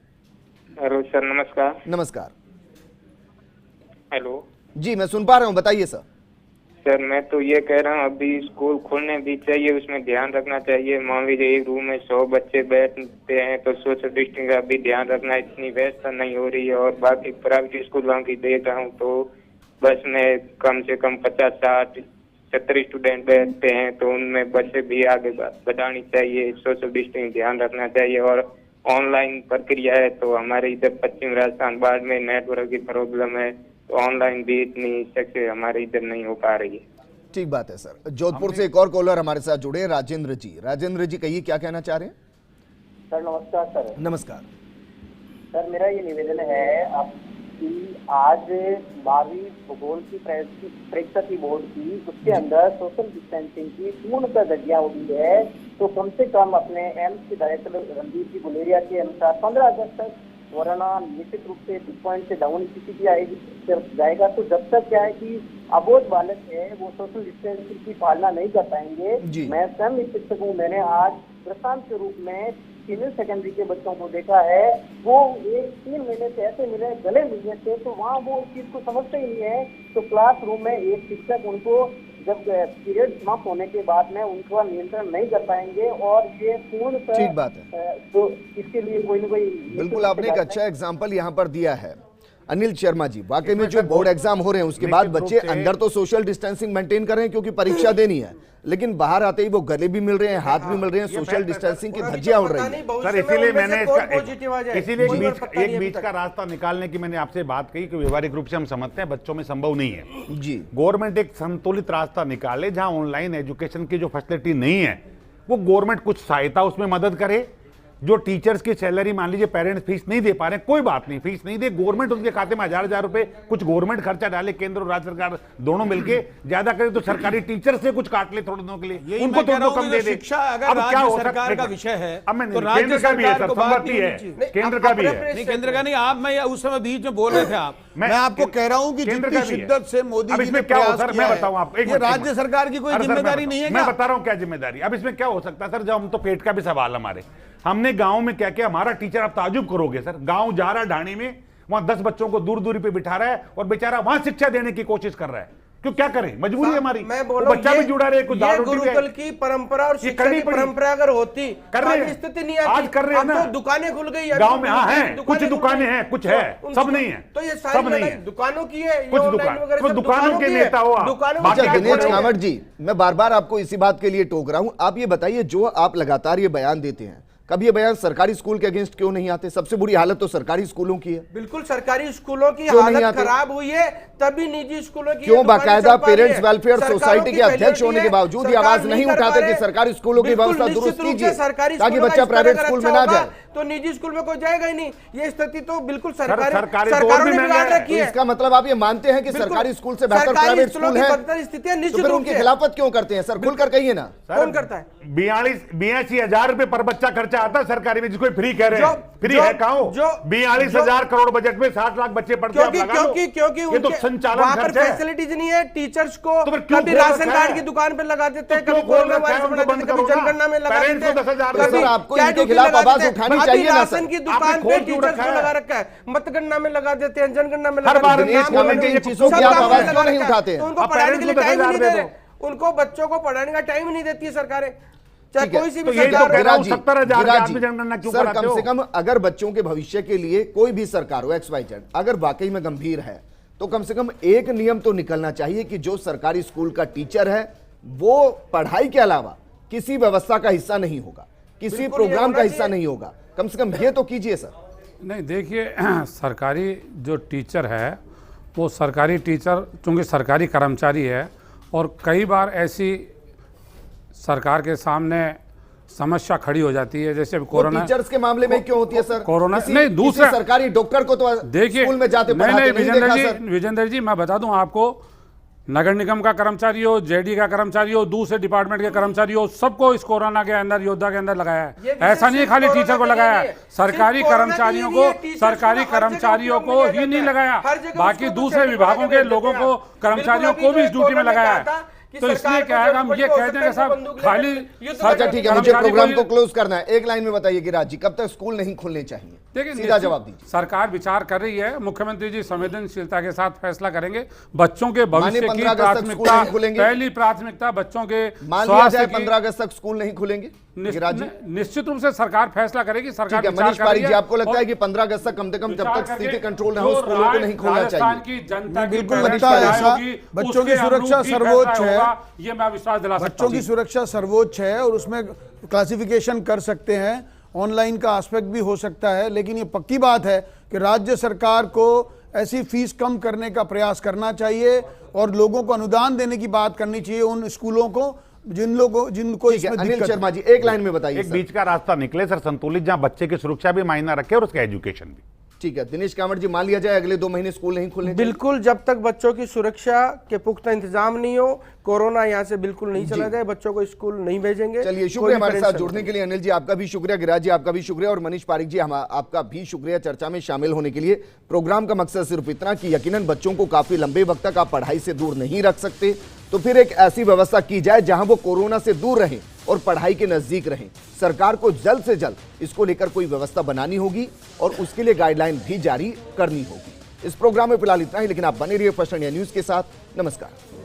हेलो सर नमस्कार। नमस्कार। हेलो जी मैं सुन पा रहा हूँ, बताइए सर। सर मैं तो ये कह रहा हूँ अभी स्कूल खोलने भी चाहिए, उसमें ध्यान रखना चाहिए। मान लीजिए एक रूम में 100 बच्चे बैठते हैं तो सोशल डिस्टेंस का भी ध्यान रखना, इतनी व्यवस्था नहीं हो रही है। और बाकी प्राइवेट स्कूलों की देख रहा हूँ तो बस में कम से कम 50, 60, 70 स्टूडेंट बैठते हैं, तो उनमें बच्चे भी आगे बढ़ानी चाहिए, सोशल डिस्टेंस ध्यान रखना चाहिए। और ऑनलाइन प्रक्रिया है तो हमारे इधर पश्चिम राजस्थान बाढ़ में नेटवर्क की प्रॉब्लम है, तो ऑनलाइन भी इतनी सक्सेस हमारे इधर नहीं हो पा रही है। ठीक बात है सर। जोधपुर से एक और कॉलर हमारे साथ जुड़े हैं, राजेंद्र जी। राजेंद्र जी कहिए क्या कहना चाह रहे हैं? सर नमस्कार सर। नमस्कार सर, मेरा ये निवेदन है कि आज 12वीं भूगोल की परीक्षा की बोर्ड की, उसके अंदर सोशल डिस्टेंसिंग की पूर्णतः धज्जियां उड़ी है, तो कम से कम अपने एम्स के डायरेक्टर रणदीप जी गुलेरिया के अनुसार 15 अगस्त तक कोरोना निश्चित रूप से 6 पॉइंट से डाउन स्थिति की आएगी जाएगा। तो जब तक क्या है कि अबोध बालक है वो सोशल डिस्टेंसिंग की पालना नहीं कर पाएंगे। मैं स्वयं शिक्षक हूँ, मैंने आज दृष्टांत के रूप में सीनियर सेकेंडरी के बच्चों को देखा है, वो 3 महीने से ऐसे मिले, गले मिलने से, तो वहाँ वो इस चीज को समझते ही नहीं है। तो क्लासरूम में एक शिक्षक उनको जब पीरियड समाप्त होने के बाद में उनका नियंत्रण नहीं कर पाएंगे, और ये पूर्णतः ठीक बात है। तो इसके लिए कोई न कोई बिल्कुल आपने एक अच्छा एग्जाम्पल यहाँ पर दिया है अनिल शर्मा जी। वाकई में जो बोर्ड एग्जाम हो रहे हैं उसके बाद बच्चे अंदर तो सोशल डिस्टेंसिंग मेंटेन कर रहे हैं क्योंकि परीक्षा देनी है, लेकिन बाहर आते ही वो गले भी मिल रहे हैं, हाथ भी मिल रहे हैं, सोशल डिस्टेंसिंग की धज्जियां उड़ रही हैं। सर इसीलिए मैंने इसीलिए एक बीच का रास्ता निकालने की मैंने आपसे बात कही कि व्यवहारिक रूप से हम समझते हैं बच्चों में संभव नहीं है जी। गवर्नमेंट एक संतुलित रास्ता निकाले जहां ऑनलाइन एजुकेशन की जो फैसिलिटी नहीं है वो गवर्नमेंट कुछ सहायता उसमें मदद करे। जो टीचर्स की सैलरी मान लीजिए पेरेंट्स फीस नहीं दे पा रहे, कोई बात नहीं, फीस नहीं दे, गवर्नमेंट उनके खाते में 1000 रुपए कुछ गवर्नमेंट खर्चा डाले, केंद्र और राज्य सरकार दोनों मिलके ज्यादा करे तो सरकारी टीचर से कुछ काट ले थोड़े दिनों के लिए, उनको थोड़ा कम दे दे। शिक्षा अगर राज्य सरकार का विषय है तो राज्य का भी है, सरकार संपत्ति है, केंद्र का भी है। नहीं, केंद्र का नहीं, आप मैं उस समय बीच में बोल रहे थे आप, मैं आपको कह रहा हूं कि जितनी शिद्दत से मोदी जी ने प्रयास किया है, मैं बताऊं आपको, ये राज्य सरकार की कोई जिम्मेदारी नहीं है। मैं बता रहा हूं क्या जिम्मेदारी। अब इसमें क्या हो सकता है सर, जब हम तो पेट का भी सवाल हमारे, हमने गांव में क्या किया, हमारा टीचर आप ताजुब करोगे सर, गांव जा रहा है ढाणी में, वहां 10 बच्चों को दूर दूरी पे बिठा रहा है और बेचारा वहां शिक्षा देने की कोशिश कर रहा है। क्यों, क्या करें, मजबूरी है हमारी। मैं बोल रहा हूं बच्चा भी जुड़ा रहे, कुछ दारू गुरुकुल की परंपरा और शिक्षा की परंपरा अगर होती, कर रहे हैं, स्थिति नहीं आती। आज कर रहे हैं ना, तो दुकानें खुल गई गांव में। हाँ है, कुछ दुकानें हैं, कुछ है, सब नहीं है, तो ये सब नहीं है, दुकानों की है, कुछ दुकानों के नेता हो। दिनेश कामत जी, मैं बार बार आपको इसी बात के लिए टोक रहा हूं, आप ये बताइए, जो आप लगातार ये बयान देते हैं, कभी ये बयान सरकारी स्कूल के अगेंस्ट क्यों नहीं आते? सबसे बुरी हालत तो सरकारी स्कूलों की है। बिल्कुल, सरकारी स्कूलों की हालत खराब हुई है, तभी निजी स्कूलों की क्यों बाकायदा पेरेंट्स वेलफेयर सोसाइटी के अध्यक्ष होने के बावजूद ये आवाज नहीं उठाते कि सरकारी स्कूलों की व्यवस्था दुरुस्त कीजिए ताकि बच्चा प्राइवेट स्कूल में ना जाए? तो निजी स्कूल में कोई जाएगा ही नहीं। ये स्थिति तो बिल्कुल सरकारी इसका मतलब आप ये मानते हैं कि सरकारी स्कूल से बेहतर प्राइवेट स्कूल है, स्थितियां तो फिर उनकी खिलाफत क्यों करते हैं सर? खुलकर कहिए ना। कौन करता है? 82,000 रुपए पर बच्चा खर्चा आता है सरकारी में, जिसको फ्री कह रहे हैं। फ्री है कहाँ? 42,000 करोड़ बजट में 60 लाख बच्चे पढ़ते हैं। क्योंकि ये तो संचालन खर्च है। फैसिलिटीज नहीं है। टीचर्स को कभी राशन कार्ड की दुकान पे लगा देते हैं, कभी कोरोना वायरस बना देते हैं, कभी जनगणना में लगा देते हैं, कभी आपको इनके खिलाफ आवाज उठानी चाहिए ना सर। राशन की दुकान पे टीचर्स को लगा रखा है, मतगणना में लगा देते हैं, जनगणना में लगा देते हैं, उनको पढ़ाने के लिए टाइम नहीं दे रहे, उनको बच्चों को पढ़ाने का टाइम नहीं देती है सरकारें। चाहे कोई सी भी सर, कम से कम अगर बच्चों के भविष्य के लिए कोई भी सरकार हो XYZ अगर वाकई में गंभीर है तो कम से कम एक नियम तो निकलना चाहिए कि जो सरकारी स्कूल का टीचर है वो पढ़ाई के अलावा किसी व्यवस्था का हिस्सा नहीं होगा, किसी प्रोग्राम का हिस्सा नहीं होगा। कम से कम ये तो कीजिए सर। नहीं, देखिए, सरकारी जो टीचर है वो सरकारी टीचर चूंकि सरकारी कर्मचारी है, और कई बार ऐसी सरकार के सामने समस्या खड़ी हो जाती है, जैसे कोरोना। टीचर्स के मामले में क्यों होती है सर? कोरोना नहीं, दूसरा सरकारी डॉक्टर को तो देखिए स्कूल में जाते विजेंद्र जी मैं बता दूं आपको, नगर निगम का कर्मचारी हो, जेडी का कर्मचारी हो, दूसरे डिपार्टमेंट के कर्मचारी हो, सबको इस कोरोना के अंदर, योद्धा के अंदर लगाया है। ऐसा नहीं खाली टीचर को लगाया है, सरकारी कर्मचारियों को ही नहीं लगाया, बाकी दूसरे विभागों के लोगों को, कर्मचारियों को भी इस ड्यूटी में लगाया है। तो इसलिए क्या है, हम ये कहते हैं कि साहब खाली। अच्छा ठीक है, मुझे प्रोग्राम को क्लोज करना है। एक लाइन में बताइए गिरिराज जी, कब तक स्कूल नहीं खुलने चाहिए? देखिए, सीधा जवाब दीजिए। सरकार विचार कर रही है, मुख्यमंत्री जी संवेदनशीलता के साथ फैसला करेंगे। बच्चों के भविष्य की प्राथमिकता, पहली प्राथमिकता बच्चों के स्वास्थ्य। 15 अगस्त तक स्कूल नहीं खुलेंगे? निश्चित रूप से सरकार फैसला करेगी। सरकार मनीष पारी जी, आपको लगता है कि 15 अगस्त तक कम से कम जब तक स्थिति कंट्रोल न हो स्कूलों को नहीं खोलना चाहिए? बिल्कुल लगता है ऐसा। बच्चों की सुरक्षा सर्वोच्च है, ये मैं विश्वास दिला सकता हूं। बच्चों की सुरक्षा सर्वोच्च है और उसमें क्लासिफिकेशन कर सकते हैं, ऑनलाइन का एस्पेक्ट भी हो सकता है, लेकिन ये पक्की बात है कि राज्य सरकार को ऐसी फीस कम करने का प्रयास करना चाहिए और लोगों को अनुदान देने की बात करनी चाहिए उन स्कूलों को जिन लोगों जिनको इसमें अनिल दिक्कत शर्मा जी एक लाइन में बताइए। एक बीच का रास्ता निकले सर, संतुलित, जहां बच्चे की सुरक्षा भी मायना रखे और उसका एजुकेशन भी। ठीक है दिनेश कांवड़ जी, मान लिया जाए अगले 2 महीने स्कूल नहीं खुलने, बिल्कुल जब तक बच्चों की सुरक्षा के पुख्ता इंतजाम नहीं हो, कोरोना यहाँ से बिल्कुल नहीं चला जाए, बच्चों को स्कूल नहीं भेजेंगे। चलिए शुक्रिया हमारे साथ जुड़ने के लिए। अनिल जी आपका भी शुक्रिया, गिरिराज जी आपका भी शुक्रिया और मनीष पारिक जी आपका भी शुक्रिया चर्चा में शामिल होने के लिए। प्रोग्राम का मकसद सिर्फ इतना कि यकीनन बच्चों को काफी लंबे वक्त तक आप पढ़ाई से दूर नहीं रख सकते, तो फिर एक ऐसी व्यवस्था की जाए जहां वो कोरोना से दूर रहें और पढ़ाई के नजदीक रहें। सरकार को जल्द से जल्द इसको लेकर कोई व्यवस्था बनानी होगी और उसके लिए गाइडलाइन भी जारी करनी होगी। इस प्रोग्राम में फिलहाल इतना ही, लेकिन आप बने रहिए फर्स्ट इंडिया न्यूज के साथ। नमस्कार।